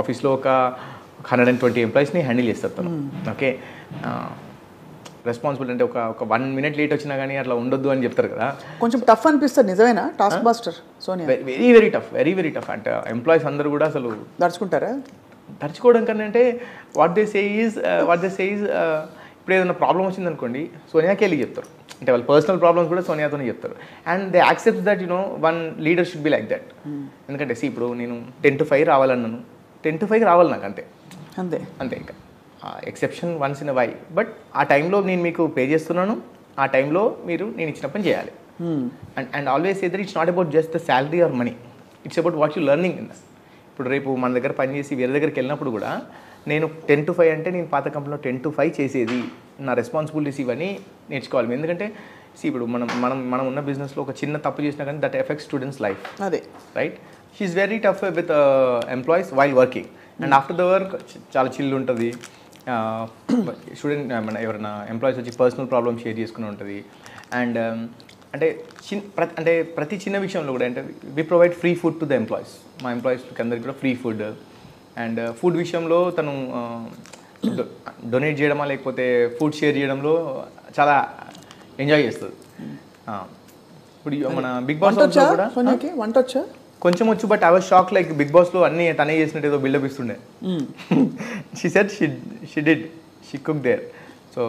ఆఫీస్లో ఒక 120 ఎంప్లాయీస్ని హ్యాండిల్ చేస్తారు తను. ఓకే, రెస్పాన్సిబుల్ అంటే ఒక 1 minute లేట్ వచ్చినా కానీ అట్లా ఉండొద్దు అని చెప్తారు కదా. కొంచెం టఫ్ అనిపిస్తుంది నిజమేనా task master Sonia? Very tough అంటే ఎంప్లాయీస్ అందరూ కూడా అసలు దర్చుకుంటారా? దర్చుకోవడం కన్నా అంటే వాట్ దే సే ఈజ్ ఇప్పుడు ఏదైనా ప్రాబ్లం వచ్చింది అనుకోండి సోనియాకి వెళ్ళి చెప్తారు. అంటే వాళ్ళ పర్సనల్ ప్రాబ్లమ్స్ కూడా సోనియాతోనే చెప్తారు. And they accept that one leader should be like that. ఎందుకంటే ఇప్పుడు నేను 10 to 5 రావాలన్నాను, 10 to 5 రావాలి నాకు అంతే ఇంకా exception once in a while. But ఆ టైంలో నేను మీకు పే చేస్తున్నాను, ఆ టైంలో నేను ఇచ్చిన పని చేయాలి. And always say that it's not about just the salary or money, it's about what you learning in that. ఇప్పుడు రేపు మన దగ్గర పనిచేసి వేరే దగ్గరికి వెళ్ళినప్పుడు కూడా నేను 10 to 5 అంటే నేను పాత కంపెనీలో 10 to 5 చేసేది, నా రెస్పాన్సిబిలిటీస్ ఇవన్నీ నేర్చుకోవాలి. ఎందుకంటే ఇప్పుడు మనం ఉన్న బిజినెస్లో ఒక చిన్న తప్పు చేసినా కానీ దట్ ఎఫెక్ట్స్ స్టూడెంట్స్ లైఫ్. అదే right. She's very tough with employees while working. And after the work చాలా చిల్ ఉంటుంది. స్టూడెంట్ ఎవరైనా ఎంప్లాయీస్ వచ్చి పర్సనల్ ప్రాబ్లమ్ షేర్ చేసుకుని ఉంటుంది. అండ్ అంటే ప్రతి చిన్న విషయంలో కూడా అంటే we provide free food to the employees. మా ఎంప్లాయీస్కి అందరికీ కూడా ఫ్రీ ఫుడ్. అండ్ ఫుడ్ విషయంలో తను డొనేట్ చేయడమా లేకపోతే ఫుడ్ షేర్ చేయడంలో చాలా ఎంజాయ్ చేస్తుంది. ఇప్పుడు మన బిగ్ బాస్ కూడా వంట వచ్చా కొంచెం వచ్చు. But I was shock like big బాస్లో అన్నీ తనే చేసినట్టు ఏదో బిల్డప్ ఇస్తుండే. She said she cook there. So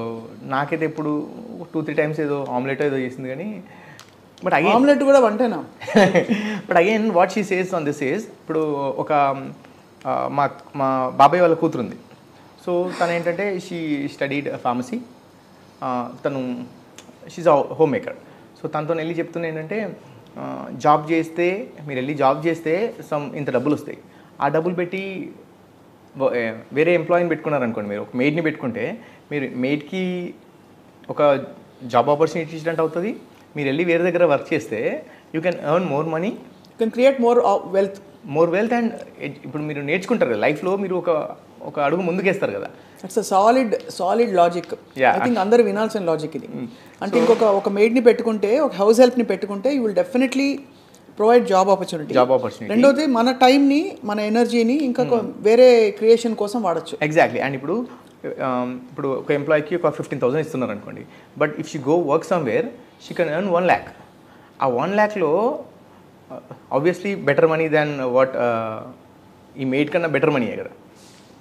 నాకైతే ఇప్పుడు 2-3 times ఏదో ఆమ్లెట్ ఏదో చేసింది కానీ బట్ అగైన్ ఆమ్లెట్ కూడా వంటేనా. But again what she says on this is ఇప్పుడు ఒక మా బాబాయ్ వాళ్ళ కూతురుంది. సో తను ఏంటంటే షీ స్టడీడ్ ఫార్మసీ. తను షీజ్ హోమ్ మేకర్. సో తనతో వెళ్ళి చెప్తున్నా ఏంటంటే జాబ్ చేస్తే మీరు వెళ్ళి జాబ్ చేస్తే ఇంత డబ్బులు వస్తాయి. ఆ డబ్బులు పెట్టి వేరే ఎంప్లాయీని పెట్టుకున్నారనుకోండి, మీరు ఒక మెయిడ్ని పెట్టుకుంటే మీరు మెయిడ్కి ఒక జాబ్ ఆపర్చునిటీ ఇచ్చినట్టు అవుతుంది. మీరు వెళ్ళి వేరే దగ్గర వర్క్ చేస్తే you can earn more money, you can create more wealth. And ఇప్పుడు మీరు నేర్చుకుంటారు కదా లైఫ్లో, మీరు ఒక అడుగు ముందుకేస్తారు కదా. It's solid logic. I think అందరూ వినాల్సిన లాజిక్ ఇది. అంటే ఒక మెయిడ్ని పెట్టుకుంటే, ఒక హౌస్ హెల్ప్ని పెట్టుకుంటే you will definitely provide job opportunity. రెండోది మన టైంని, మన ఎనర్జీని ఇంకా వేరే క్రియేషన్ కోసం వాడచ్చు. ఎగ్జాక్ట్లీ. అండ్ ఇప్పుడు ఒక ఎంప్లాయీకి ఒక 15,000 ఇస్తున్నారు అనుకోండి. But if she go work somewhere she can earn 1 lakh. ఆ 1 lakhలో obviously better money than what ఈ మెయిడ్ కన్నా బెటర్ మనీయే కదా.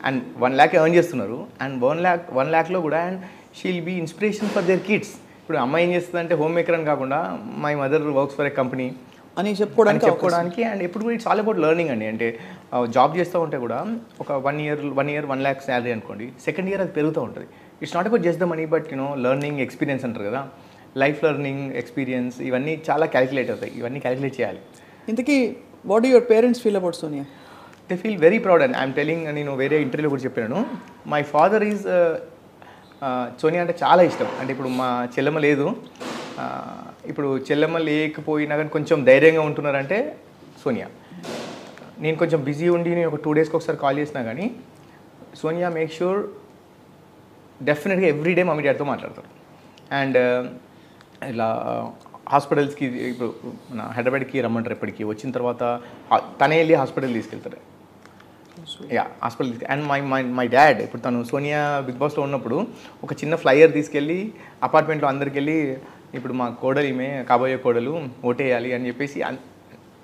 అండ్ 1 lakh ఎర్న్ చేస్తున్నారు. అండ్ 1 lakhలో కూడా and she will be inspiration for their kids. ఇప్పుడు అమ్మాయి ఏం చేస్తుంది అంటే హోమ్ మేకర్ అని కాకుండా my mother works for a company అని చెప్పుకోవడానికి. అండ్ ఎప్పుడు కూడా ఇట్స్ ఆల్ అబౌట్ లెర్నింగ్ అండి. అంటే జాబ్ చేస్తూ ఉంటే కూడా ఒక 1 year 1 lakh శాలరీ అనుకోండి, సెకండ్ ఇయర్ అది పెరుగుతూ ఉంటుంది. It's not about just the money but learning experience అంటారు కదా. లైఫ్ లెర్నింగ్ ఎక్స్పీరియన్స్ ఇవన్నీ చాలా క్యాలిక్యులేట్ అవుతాయి. ఇవన్నీ క్యాలిక్యులేట్ చేయాలి. ఇంతకీ what do your parents feel about Sonia? They feel very proud. And I'm telling, నేను వేరే ఇంటర్వ్యూలో కూడా చెప్పాను, మై ఫాదర్ ఈజ్ సోనియా అంటే చాలా ఇష్టం. అంటే ఇప్పుడు మా చెల్లెమ్మ లేదు, ఇప్పుడు చెల్లెమ్మ లేకపోయినా కానీ కొంచెం ధైర్యంగా ఉంటున్నారంటే సోనియా. నేను కొంచెం బిజీ ఉండి నేను ఒక 2 daysకి ఒకసారి కాల్ చేసినా కానీ సోనియా మేక్ ష్యూర్ డెఫినెట్గా ఎవ్రీడే మమ్మీ డాడీతో మాట్లాడతారు. అండ్ ఇలా హాస్పిటల్స్కి ఇప్పుడు మన హైదరాబాద్కి రమ్మంటారు, ఎప్పటికీ వచ్చిన తర్వాత తనే వెళ్ళి హాస్పిటల్ తీసుకెళ్తారు. హాస్పిటల్ అండ్ మై డాడ్ ఇప్పుడు తను సోనియా బిగ్ బాస్లో ఉన్నప్పుడు ఒక చిన్న ఫ్లైయర్ తీసుకెళ్ళి అపార్ట్మెంట్లో అందరికి వెళ్ళి ఇప్పుడు మా కోడలు ఈమె కాబోయే కోడలు ఓటేయాలి అని చెప్పేసి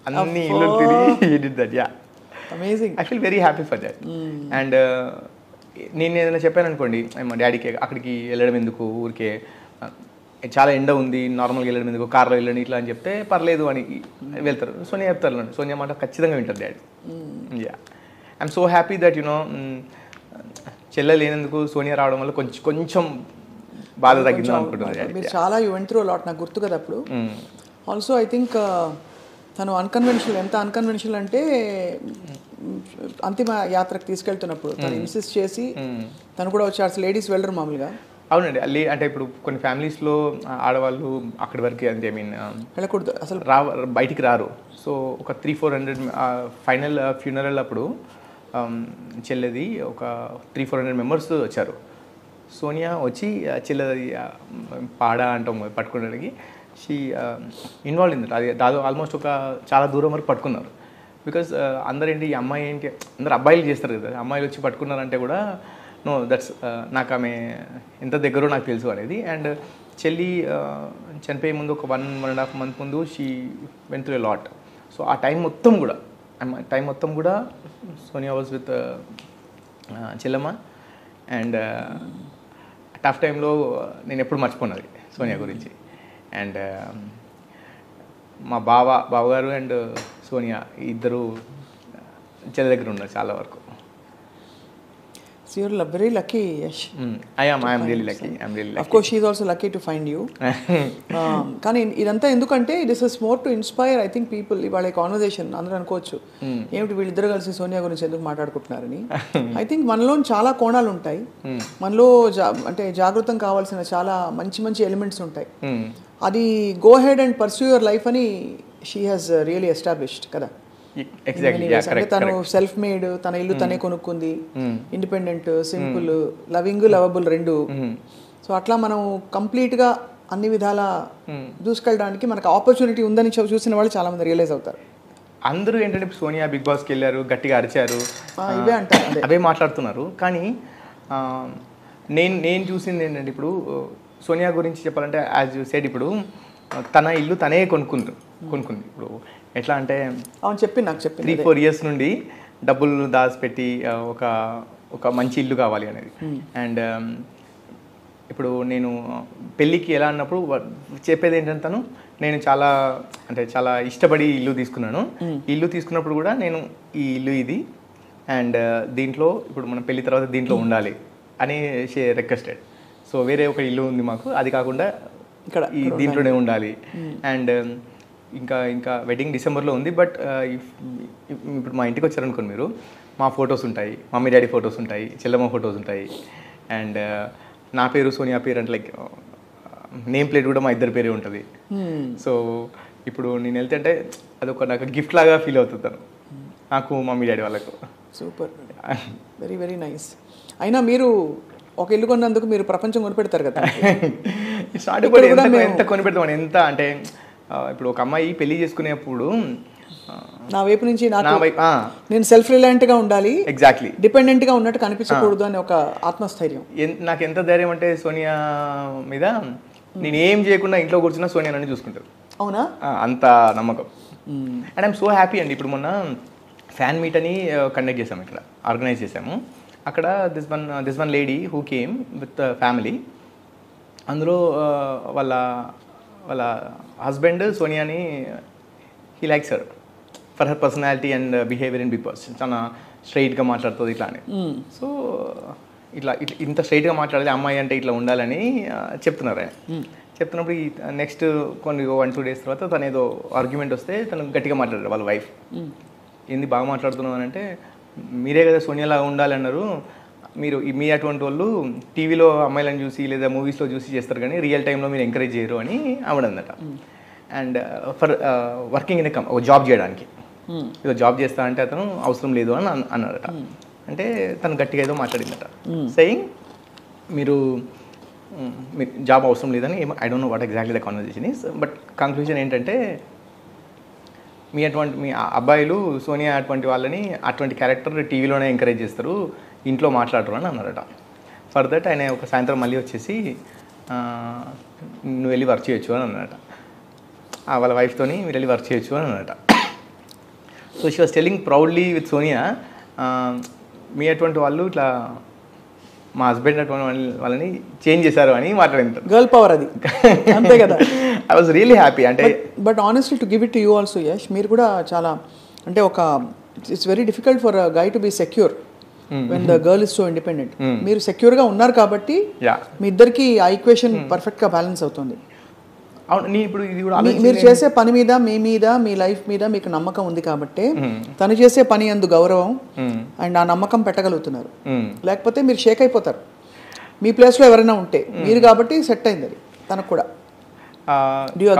అన్ని ఇల్లు తిరిగి that. Amazing. I feel very happy for that. And నేను ఏదైనా చెప్పాను అనుకోండి మా డాడీకి అక్కడికి వెళ్ళడం ఎందుకు, ఊరికే చాలా ఎండ ఉంది నార్మల్గా వెళ్ళడం ఎందుకు, కార్లో వెళ్ళండి ఇట్లా అని చెప్తే పర్లేదు అని వెళ్తారు. సోనియా చెప్తారు, సోనియా మాట ఖచ్చితంగా వింటారు daddy. I'm so happy that చెల్లె లేనందుకు సోనియా రావడం వల్ల కొంచెం బాధ తగ్గిందని అనుకుంటున్నారు. మీరు చాలా యూ వెంట్ త్రూ లాట్, నాకు గుర్తు కదా అప్పుడు. ఆల్సో ఐ థింక్ తను ఎంత అన్కన్వెన్షనల్ అంటే అంతిమ యాత్రకు తీసుకెళ్తున్నప్పుడు తను ఇన్సిస్ట్ చేసి తను కూడా వచ్చి లేడీస్ వెళ్ళరు మామూలుగా. అవునండి, అంటే ఇప్పుడు కొన్ని ఫ్యామిలీస్లో ఆడవాళ్ళు అక్కడి వరకు అంటే ఐ మీన్ వెళ్ళకూడదు అసలు, బయటికి రారు. సో ఒక 300-400 ఫైనల్ ఫ్యూనరల్ అప్పుడు చెల్లెది ఒక 300-400 మెంబర్స్ వచ్చారు. సోనియా వచ్చి చెల్లెది పాడ అంటాం పట్టుకోవడానికి షీ ఇన్వాల్వ్ అయింది. అది దాదాపు ఆల్మోస్ట్ ఒక చాలా దూరం వరకు పట్టుకున్నారు. బికాజ్ అందరు ఏంటి ఈ అమ్మాయి ఏంటి అందరు అబ్బాయిలు చేస్తారు కదా, అమ్మాయిలు వచ్చి పట్టుకున్నారంటే కూడా నో దట్స్ నాకు ఆమె ఎంత దగ్గరో నాకు తెలుసు అనేది. అండ్ చెల్లి చనిపోయే ముందు ఒక 1.5 month ముందు she went through a lot. So ఆ టైం మొత్తం కూడా Sonia was with Chellamma. And tough టైంలో నేను ఎప్పుడు మర్చిపోన్నది సోనియా గురించి. అండ్ మా బావగారు అండ్ సోనియా ఇద్దరు చెల్లి దగ్గర ఉన్నారు చాలా వరకు. So you're very lucky, Yash. I'm really lucky. Of course, she is also lucky to find you. కానీ ఇదంతా ఎందుకంటే this is more to inspire, I think, people. ఇవాళ కాన్వర్సేషన్ అందరూ అనుకోవచ్చు ఏమిటి వీళ్ళిద్దరు కలిసి సోనియా గురించి ఎందుకు మాట్లాడుకుంటున్నారని. ఐ థింక్ మనలో చాలా కోణాలు ఉంటాయి, మనలో అంటే జాగృతం కావాల్సిన చాలా మంచి మంచి ఎలిమెంట్స్ ఉంటాయి. అది go head and pursue your life అని షీ హాజ్ రియలీ ఎస్టాబ్లిష్డ్ కదా. అంటే తను సెల్ఫ్ మేడ్, తన ఇల్లు తనే కొనుక్కుంది, ఇండిపెండెంట్, సింపుల్, లవింగ్, లవబుల్ రెండు. సో అట్లా మనం కంప్లీట్ గా అన్ని విధాల చూసుకెళ్ళడానికి మనకు ఆపర్చునిటీ ఉందని చూసిన వాళ్ళు చాలా మంది రియలైజ్ అవుతారు. అందరూ ఏంటంటే సోనియా బిగ్ బాస్కి వెళ్ళారు, గట్టిగా అరిచారు, ఇవే అంటారు, అవే మాట్లాడుతున్నారు. కానీ నేను చూసింది ఏంటంటే ఇప్పుడు సోనియా గురించి చెప్పాలంటే యాజ్ యూ సెడ్ ఇప్పుడు తన ఇల్లు తనే కొనుక్కుంది. ఇప్పుడు ఎట్లా అంటే అవును చెప్పి నాకు 3-4 years నుండి డబ్బులు దాచిపెట్టి ఒక మంచి ఇల్లు కావాలి అనేది. అండ్ ఇప్పుడు నేను పెళ్ళికి ఎలా అన్నప్పుడు చెప్పేది ఏంటంటే నేను చాలా ఇష్టపడి ఇల్లు తీసుకున్నాను. ఇల్లు తీసుకున్నప్పుడు కూడా నేను ఈ ఇల్లు ఇది అండ్ దీంట్లో ఇప్పుడు మనం పెళ్లి తర్వాత దీంట్లో ఉండాలి అని రిక్వెస్టెడ్. సో వేరే ఒక ఇల్లు ఉంది మాకు, అది కాకుండా ఇక్కడ ఈ దీంట్లోనే ఉండాలి. అండ్ ఇంకా వెడ్డింగ్ డిసెంబర్లో ఉంది. బట్ ఇప్పుడు మా ఇంటికి వచ్చారనుకోండి మీరు, మా ఫొటోస్ ఉంటాయి, మమ్మీ డాడీ ఫొటోస్ ఉంటాయి, చెల్లమ్మ ఫొటోస్ ఉంటాయి. అండ్ నా పేరు సోనియా పేరు అంటే లైక్ నేమ్ ప్లేట్ కూడా మా ఇద్దరి పేరే ఉంటుంది. సో ఇప్పుడు నేను వెళ్తే అంటే అదొక నాకు గిఫ్ట్ లాగా ఫీల్ అవుతుంటాను నాకు, మమ్మీ డాడీ వాళ్ళకు. Super, very very nice. అయినా మీరు ఒక ఇల్లు కొన్నందుకు మీరు ప్రపంచం కొనిపెడతారు కదా. ఎంత కొనిపెడతామని ఎంత అంటే ఇప్పుడు ఒక అమ్మాయి పెళ్లి చేసుకునేప్పుడు నా వైపు నుంచి నేను సెల్ఫ్ రిలయంట్ గా ఉండాలి, ఎగ్జాక్ట్లీ డిపెండెంట్ గా ఉన్నట్టు కనిపించకూడదు అని ఒక ఆత్మస్థైర్యం. నాకు ఎంత ధైర్యం అంటే సోనియా మీద నేను ఏం చేయకుండా ఇంట్లో కూర్చున్నా సోనియా నన్ను చూసుకుంటారు. అవునా, అంత నమ్మకం. అండ్ ఐఎమ్ సో హ్యాపీ అండి. ఇప్పుడు మొన్న ఫ్యాన్ మీట్ అని కండక్ట్ చేసాము, ఇక్కడ ఆర్గనైజ్ చేసాము. అక్కడ this one lady who came with family. అందులో వాళ్ళ హస్బెండ్ సోనియాని he likes her for her personality and behaviour in Bigg Boss. చాలా స్ట్రైట్గా మాట్లాడుతుంది ఇట్లా అని. సో ఇట్లా ఇంత స్ట్రైట్గా మాట్లాడాలి అమ్మాయి అంటే ఇట్లా ఉండాలని చెప్తున్నారు. చెప్తున్నప్పుడు ఈ నెక్స్ట్ కొన్ని 1-2 days తర్వాత తను ఏదో ఆర్గ్యుమెంట్ వస్తే తను గట్టిగా మాట్లాడారు వాళ్ళ వైఫ్. ఏంది బాగా మాట్లాడుతున్నావు అని అంటే, మీరే కదా సోనియాలాగా ఉండాలన్నారు, మీ అటువంటి వాళ్ళు టీవీలో అమ్మాయిలను చూసి లేదా మూవీస్లో చూసి చేస్తారు కానీ రియల్ టైంలో మీరు ఎంకరేజ్ చేయరు అని ఆవిడన్నట. అండ్ ఫర్ వర్కింగ్ ఇన్ ఒక జాబ్ చేయడానికి ఏదో జాబ్ చేస్తా అంటే అతను అవసరం లేదు అని అన్నాడట. అంటే తను గట్టిగా ఏదో మాట్లాడిందట, సెయింగ్ మీరు జాబ్ అవసరం లేదని. I don't know what exactly the conversation is. But conclusion ఏంటంటే మీ అబ్బాయిలు సోనియా అటువంటి వాళ్ళని అటువంటి క్యారెక్టర్ టీవీలోనే ఎంకరేజ్ చేస్తారు, ఇంట్లో మాట్లాడరు అని అన్నారట. ఫర్ దట్ ఆయన ఒక సాయంత్రం మళ్ళీ వచ్చేసి నువ్వు వెళ్ళి వర్క్ చేయొచ్చు అని అన్నారట. వాళ్ళ వైఫ్తోని మీరు వెళ్ళి వర్క్ చేయొచ్చు అని అన్నారట. So she was telling proudly with Sonia, మీ అటువంటి వాళ్ళు ఇట్లా మా హస్బెండ్ అటువంటి వాళ్ళని చేంజ్ చేశారు అని మాట్లాడింది. గర్ల్ పవర్ అది, అంతే కదా. I was really happy. అంటే but honestly to give it to you also Yash, మీరు కూడా చాలా అంటే it's very difficult for a guy to be secure when the girl is so independent. మీరు సెక్యూర్ గా ఉన్నారు కాబట్టి మీ ఇద్దరికి ఆ ఈక్వేషన్ పర్ఫెక్ట్ గా బ్యాలెన్స్ అవుతుంది. అవును నీ ఇప్పుడు ఇది కూడా మీరు చేసే పని మీద మీ లైఫ్ మీద మీకు నమ్మకం ఉంది కాబట్టి తను చేసే పని అందు గౌరవం అండ్ ఆ నమ్మకం పెట్టగలుగుతున్నారు. లేకపోతే మీరు షేక్ అయిపోతారు. మీ ప్లేస్లో ఎవరైనా ఉంటే మీరు కాబట్టి సెట్ అయింది అది తనకు కూడా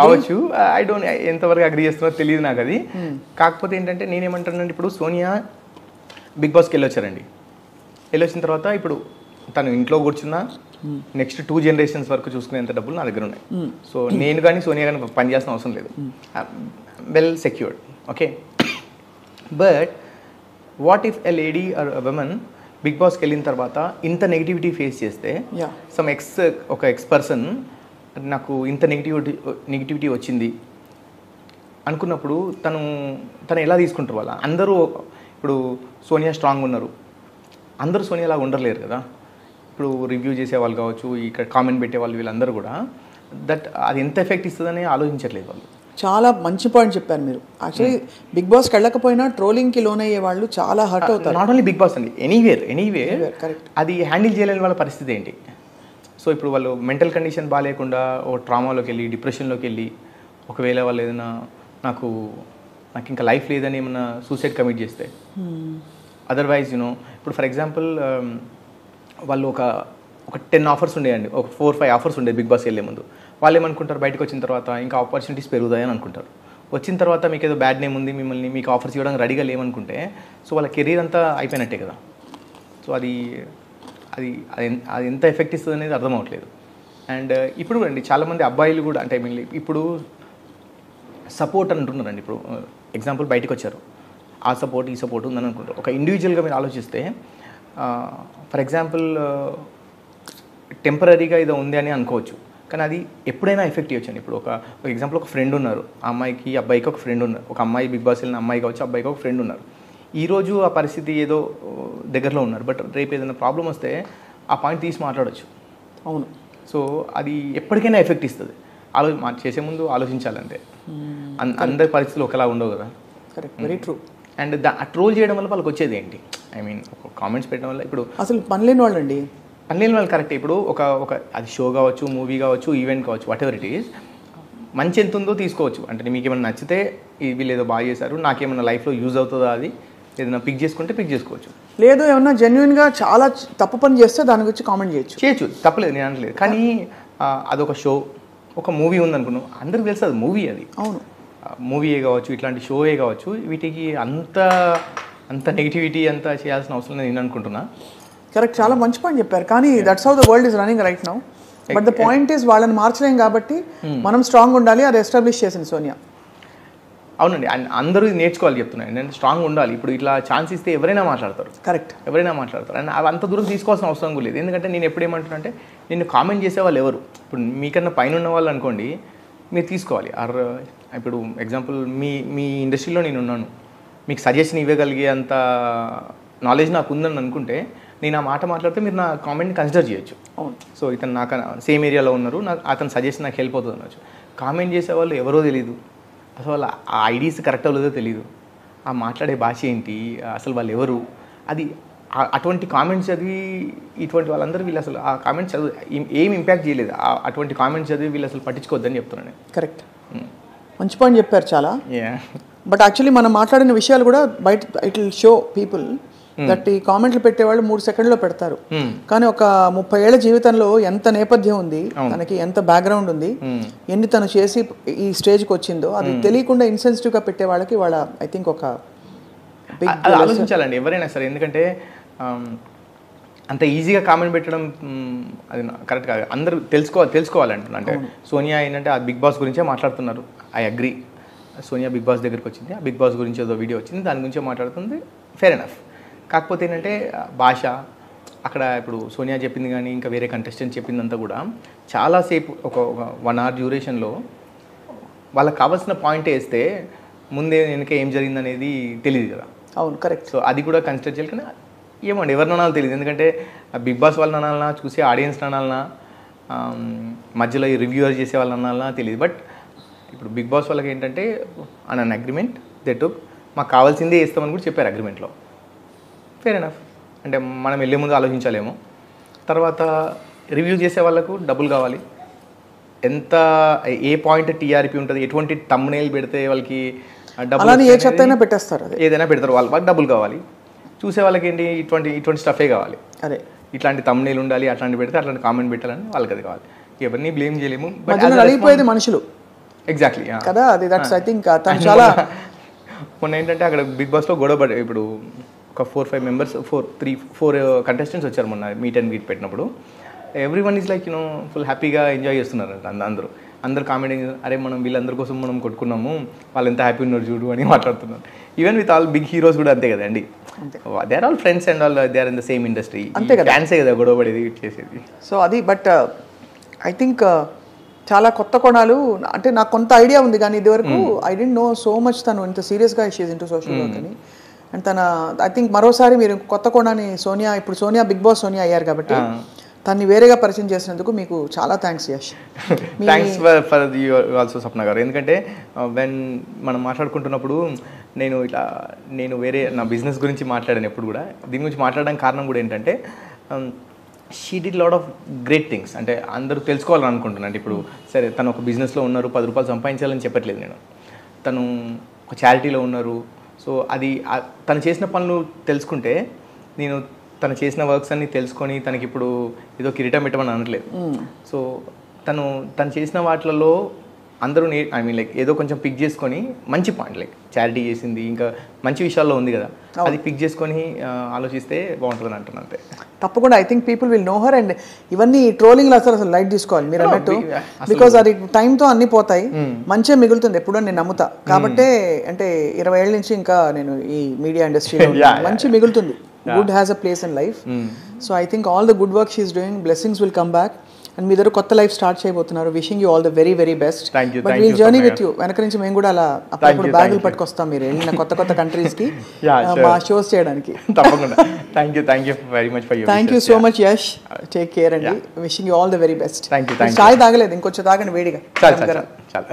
కావచ్చు. ఐ డోంట్ ఎంతవరకు అగ్రీ చేస్తున్నారో తెలియదు నాకు అది. కాకపోతే ఏంటంటే నేనేమంటానంటే ఇప్పుడు సోనియా బిగ్ బాస్కి వెళ్ళొచ్చారండి. వెళ్ళొచ్చిన తర్వాత ఇప్పుడు తను ఇంట్లో కూర్చున్నా నెక్స్ట్ 2 generations వరకు చూసుకునేంత డబ్బులు నా దగ్గర ఉన్నాయి. సో నేను కానీ సోనియా కానీ పని చేయాల్సిన అవసరం లేదు. Well secured. Okay, but what if a lady or women big బాస్కి వెళ్ళిన తర్వాత ఇంత నెగిటివిటీ ఫేస్ చేస్తే ఒక ఎక్స్ పర్సన్ నాకు ఇంత నెగిటివిటీ వచ్చింది అనుకున్నప్పుడు తను ఎలా తీసుకుంటారు వాళ్ళ అందరూ? ఇప్పుడు సోనియా స్ట్రాంగ్ ఉన్నారు, అందరూ సోనియా లాగా ఉండలేరు కదా. ఇప్పుడు రివ్యూ చేసేవాళ్ళు కావచ్చు, ఇక్కడ కామెంట్ పెట్టేవాళ్ళు వీళ్ళందరూ కూడా అది ఎంత ఎఫెక్ట్ ఇస్తుందని ఆలోచించట్లేదు వాళ్ళు. చాలా మంచి పాయింట్ చెప్పారు మీరు. యాక్చువల్లీ బిగ్ బాస్కి వెళ్ళకపోయినా ట్రోలింగ్కి లోనయ్యే వాళ్ళు చాలా హర్ట్ అవుతారు. నాట్ ఓన్లీ బిగ్ బాస్ అండి, ఎనీవేర్ కరెక్ట్. అది హ్యాండిల్ చేయలేని వాళ్ళ పరిస్థితి ఏంటి? సో ఇప్పుడు వాళ్ళు మెంటల్ కండిషన్ బాగాలేకుండా ఓ ట్రామాలోకి వెళ్ళి డిప్రెషన్లోకి వెళ్ళి ఒకవేళ వాళ్ళు ఏదైనా నాకు ఇంకా లైఫ్ లేదని ఏమన్నా సూసైడ్ కమిట్ చేస్తే, అదర్వైజ్ ఇప్పుడు ఫర్ ఎగ్జాంపుల్ వాళ్ళు ఒక 10 offers ఉండేయండి, ఒక 4-5 offers ఉండేది బిగ్ బాస్ వెళ్ళే ముందు. వాళ్ళు ఏమనుకుంటారు, బయటకు వచ్చిన తర్వాత ఇంకా ఆపర్చునిటీస్ పెరుగుతాయని అనుకుంటారు. వచ్చిన తర్వాత మీకు ఏదో బ్యాడ్ నేమ్ ఉంది, మీకు ఆఫర్స్ ఇవ్వడానికి రెడీగా లేవనుకుంటే సో వాళ్ళ కెరీర్ అంతా అయిపోయినట్టే కదా. సో అది ఎంత ఎఫెక్ట్ ఇస్తుంది అనేది అర్థం అవ్వట్లేదు. అండ్ ఇప్పుడు అండి చాలామంది అబ్బాయిలు కూడా అంటే ఇప్పుడు సపోర్ట్ అంటున్నారండి. ఇప్పుడు ఎగ్జాంపుల్ బయటకు వచ్చారు, ఆ సపోర్ట్ ఈ సపోర్ట్ ఉందని అనుకుంటారు. ఒక ఇండివిజువల్గా మీరు ఆలోచిస్తే ఫర్ ఎగ్జాంపుల్ టెంపరీగా ఇది ఉంది అని అనుకోవచ్చు, కానీ అది ఎప్పుడైనా ఎఫెక్ట్ ఇవ్వచ్చండి. ఇప్పుడు ఒక ఎగ్జాంపుల్ ఒక ఫ్రెండ్ ఉన్నారు, ఆ అమ్మాయికి అబ్బాయికి ఒక ఫ్రెండ్ ఉన్నారు. ఒక అమ్మాయి బిగ్ బాస్ వెళ్ళిన అమ్మాయి కావచ్చు, అబ్బాయికి ఒక ఫ్రెండ్ ఉన్నారు. ఈరోజు ఆ పరిస్థితి ఏదో దగ్గరలో ఉన్నారు, బట్ రేపు ఏదైనా ప్రాబ్లం వస్తే ఆ పాయింట్ తీసి మాట్లాడవచ్చు. అవును. సో అది ఎప్పటికైనా ఎఫెక్ట్ ఇస్తుంది. చేసే ముందు ఆలోచించాలంటే అందరి పరిస్థితులు ఒకలా ఉండవు కదా. Correct, very true. And troll చేయడం వల్ల వాళ్ళకి వచ్చేది ఏంటి? ఐ మీన్ కామెంట్స్ పెట్టడం వల్ల ఇప్పుడు అసలు పనిలేని వాళ్ళు అండి. పనిలేని వాళ్ళు కరెక్ట్. ఇప్పుడు ఒక అది షో కావచ్చు, మూవీ కావచ్చు, ఈవెంట్ కావచ్చు, వాట్ ఎవర్ ఇట్ ఈస్, మంచి ఎంత ఉందో తీసుకోవచ్చు. అంటే మీకు ఏమైనా నచ్చితే వీళ్ళు ఏదో బాగా చేశారు, నాకేమైనా లైఫ్లో యూజ్ అవుతుందా, అది ఏదైనా పిక్ చేసుకుంటే పిక్ చేసుకోవచ్చు. లేదు ఏమన్నా జెన్యున్గా చాలా తప్పు పని చేస్తే దాని గురించి కామెంట్ చేయొచ్చు, తప్పలేదు, నేను అనట్లేదు. కానీ అదొక షో, ఒక మూవీ ఉందనుకున్నాం, అందరికి తెలుసు అది మూవీ. అది అవును, మూవీయే కావచ్చు, ఇట్లాంటి షోయే కావచ్చు, వీటికి అంత నెగిటివిటీ అంతా చేయాల్సిన అవసరం నేను అనుకుంటున్నా. కరెక్ట్, చాలా మంచి పాయింట్ చెప్పారు. కానీ that's how the world is running right now. But the point is వాళ్ళని మార్చలేం కాబట్టి మనం స్ట్రాంగ్ ఉండాలి. అది ఎస్టాబ్లిష్ చేసింది సోనియా. అవునండి, అందరూ నేర్చుకోవాలి చెప్తున్నాను. నేను స్ట్రాంగ్ ఉండాలి. ఇప్పుడు ఇట్లా ఛాన్స్ ఇస్తే ఎవరైనా మాట్లాడతారు. కరెక్ట్, ఎవరైనా మాట్లాడతారు. అండ్ అవి అంత దూరం తీసుకోవాల్సిన అవసరం కూడా లేదు. ఎందుకంటే నేను ఎప్పుడేమంటున్నా అంటే, నిన్ను కామెంట్ చేసే వాళ్ళు ఎవరు? ఇప్పుడు మీకన్నా పైన ఉన్న వాళ్ళు అనుకోండి, మీరు తీసుకోవాలి. ఇప్పుడు ఎగ్జాంపుల్ మీ ఇండస్ట్రీలో నేను ఉన్నాను, మీకు సజెషన్ ఇవ్వగలిగే అంత నాలెడ్జ్ నాకు ఉందని అనుకుంటే నేను ఆ మాట మాట్లాడితే మీరు నా కామెంట్ని కన్సిడర్ చేయొచ్చు. సో ఇతను నాకు సేమ్ ఏరియాలో ఉన్నారు, అతని సజెషన్ నాకు హెల్ప్ అవుతుంది అనొచ్చు. కామెంట్ చేసేవాళ్ళు ఎవరో తెలియదు, అసలు వాళ్ళ ఆ ఐడీస్ కరెక్ట్ అవ్వలేదో తెలియదు, ఆ మాట్లాడే భాష ఏంటి, అసలు వాళ్ళు ఎవరు, అది అటువంటి కామెంట్స్ చదివి ఇటువంటి వాళ్ళందరూ వీళ్ళు అసలు ఆ కామెంట్స్ చదివి ఏం ఇంపాక్ట్ చేయలేదు. అటువంటి కామెంట్స్ చదివి వీళ్ళు అసలు పట్టించుకోవద్దని చెప్తున్నాను. కరెక్ట్, మంచి పాయింట్ చెప్పారు చాలా. బట్ యాక్చువల్లీ మనం మాట్లాడిన విషయాలు కూడా బయట it will show people that ఈ కామెంట్లు పెట్టేవాళ్ళు 3 సెకండ్లో పెడతారు, కానీ ఒక 30 ఏళ్ల జీవితంలో ఎంత నేపథ్యం ఉంది, తనకి ఎంత బ్యాక్గ్రౌండ్ ఉంది, ఎన్ని తను చేసి ఈ స్టేజ్కి వచ్చిందో అది తెలియకుండా ఇన్సెన్సిటివ్గా పెట్టే వాళ్ళకి వాళ్ళ ఐ థింక్ ఒక ఆలోచించాలండి ఎవరైనా సరే. ఎందుకంటే అంత ఈజీగా కామెంట్ పెట్టడం అది కరెక్ట్ కాదు. అందరూ తెలుసుకోవాలంటున్నా. అంటే సోనియా ఏంటంటే ఆ బిగ్ బాస్ గురించే మాట్లాడుతున్నారు, I agree. Sonia big boss దగ్గరికి వచ్చింది, ఆ బిగ్ బాస్ గురించి ఏదో వీడియో వచ్చింది, దాని గురించే మాట్లాడుతుంది, ఫెయిర్ ఎనఫ్. కాకపోతే ఏంటంటే భాష అక్కడ ఇప్పుడు సోనియా చెప్పింది కానీ ఇంకా వేరే కంటెస్టెంట్ చెప్పిందంతా కూడా చాలాసేపు ఒక 1 hour డ్యూరేషన్లో వాళ్ళకి కావాల్సిన పాయింట్ వేస్తే ముందే వెనక ఏం జరిగింది అనేది తెలియదు కదా. అవును, కరెక్ట్. సో అది కూడా కన్సిడర్ చేయాలి. కానీ ఏమండి ఎవరిని అనాలో తెలియదు. ఎందుకంటే బిగ్ బాస్ వాళ్ళని అనాలన్నా, చూసే ఆడియన్స్ అనాలన్నా, మధ్యలో ఈ రివ్యూవర్ చేసే వాళ్ళని అనాలన్నా తెలియదు. బట్ ఇప్పుడు బిగ్ బాస్ వాళ్ళకి ఏంటంటే అన్ అగ్రిమెంట్ దే టుక్, మాకు కావాల్సిందే వేస్తామని కూడా చెప్పారు అగ్రిమెంట్లో, ఫెయిర్ ఎనఫ్. అంటే మనం వెళ్ళే ముందు ఆలోచించాలేమో. తర్వాత రివ్యూ చేసే వాళ్ళకు డబ్బులు కావాలి, ఎంత ఏ పాయింట్ టీఆర్పీ ఉంటుంది, ఎటువంటి తమ్నేల్ పెడితే వాళ్ళకి అలానే ఏ చెత్త అయినా పెట్టేస్తారు, అదే ఏదైనా పెడతారు, వాళ్ళకి డబ్బులు కావాలి, చూసే వాళ్ళకి ఏంటి ఇటువంటి స్టఫే కావాలి, అదే ఇట్లాంటి తమ్నేల్ ఉండాలి, అట్లాంటి పెడితే అట్లాంటి కామెంట్ పెట్టాలని వాళ్ళకి అది కావాలి. ఎవరిని బ్లేమ్ చేయలేము. అడిగిపోయేది మనుషులు ఎగ్జాక్ట్లీ కదా, అది దట్స్ ఐ థింక్ తను చాలా మొన్న ఏంటంటే అక్కడ బిగ్ బాస్లో గొడవ పడే, ఇప్పుడు ఒక 4-5 మెంబర్స్ 4 కంటెస్టెంట్స్ వచ్చారు మొన్న మీట్ అండ్ గ్రీట్ పెట్టినప్పుడు. Every one is like full హ్యాపీగా ఎంజాయ్ చేస్తున్నారు అందరూ కామెంటింగ్, అరే మనం వీళ్ళందరి కోసం మనం కొట్టుకున్నాము, వాళ్ళు ఎంత హ్యాపీ ఉన్నారు చూడు అని మాట్లాడుతున్నారు. Even with all big heroes కూడా అంతే కదండి, they are all friends and all they are in the same industry, అంతే కదా, ఫ్యాన్సే కదా గొడవ పడేది చేసేది. సో అది బట్ ఐ థింక్ చాలా కొత్త కోణాలు, అంటే నాకు కొంత ఐడియా ఉంది కానీ ఇదివరకు I didn't know so much తను ఇంత సీరియస్గా షీజ్ ఇంటూ సోషల్ వర్క్ అని. అండ్ తన ఐ థింక్ మరోసారి మీరు కొత్త కోణాన్ని ఇప్పుడు సోనియా బిగ్ బాస్ సోనియా అయ్యారు కాబట్టి తన్ని వేరేగా పరిచయం చేసినందుకు మీకు చాలా thanks Yash. Thanks for you also Swapna గారు. ఎందుకంటే వెన్ మనం మాట్లాడుకుంటున్నప్పుడు నేను వేరే నా బిజినెస్ గురించి మాట్లాడాను ఎప్పుడు కూడా. దీని గురించి మాట్లాడడానికి కారణం కూడా ఏంటంటే she did lot of great things. అంటే అందరూ తెలుసుకోవాలని అనుకుంటున్నాను. ఇప్పుడు సరే తను ఒక బిజినెస్లో ఉన్నారు, 10 రూపాయలు సంపాదించాలని చెప్పట్లేదు నేను, తను ఒక చారిటీలో ఉన్నారు. సో అది తను చేసిన పనులు తెలుసుకుంటే, నేను తను చేసిన వర్క్స్ అన్ని తెలుసుకొని తనకి ఇప్పుడు ఏదో కిరీటం పెట్టమని అనట్లేదు. సో తను చేసిన వాటిలలో అందరూ ఐ మీన్ లైక్ ఏదో కొంచెం పిక్ చేసుకొని మంచి పాయింట్, లైక్ చారిటీ చేసింది, ఇంకా మంచి విషయాల్లో ఉంది కదా, అది పిక్ చేసుకొని ఆలోచిస్తే బాగుంటుందని అంటున్నాను అంతే. తప్పకుండా I think people will know her. And ఇవన్నీ ట్రోలింగ్లో అసలు లైట్ తీసుకోవాలి మీరు అన్నట్టు, బికాజ్ అది టైంతో అన్ని పోతాయి, మంచిగా మిగులుతుంది ఎప్పుడో నేను నమ్ముతా. కాబట్టే అంటే 20 ఏళ్ళ నుంచి ఇంకా నేను ఈ మీడియా ఇండస్ట్రీలో మంచి మిగులుతుంది. Good has a place in life. So I think all the good work she is doing, blessings will come back. And మీ దగ్గర కొత్త లైఫ్ స్టార్ట్ చేయబోతున్నారు. Wishing you all the very very best. But we'll journey with you. వెనక నుంచి మేము కూడా అలా అప్పుడప్పుడు బ్యాగులు పట్టుకొస్తాం మీరు వెళ్ళిన కొత్త కంట్రీస్కి మా షోస్ చేయడానికి. తప్పకుండా. Thank you very much for your. Thank you so much Yash. Take care అండి. Wishing you all the very best. Thank you. చాయ్ తాగలేదు, ఇంకొంచెం తాగండి వేడిగా. చాలా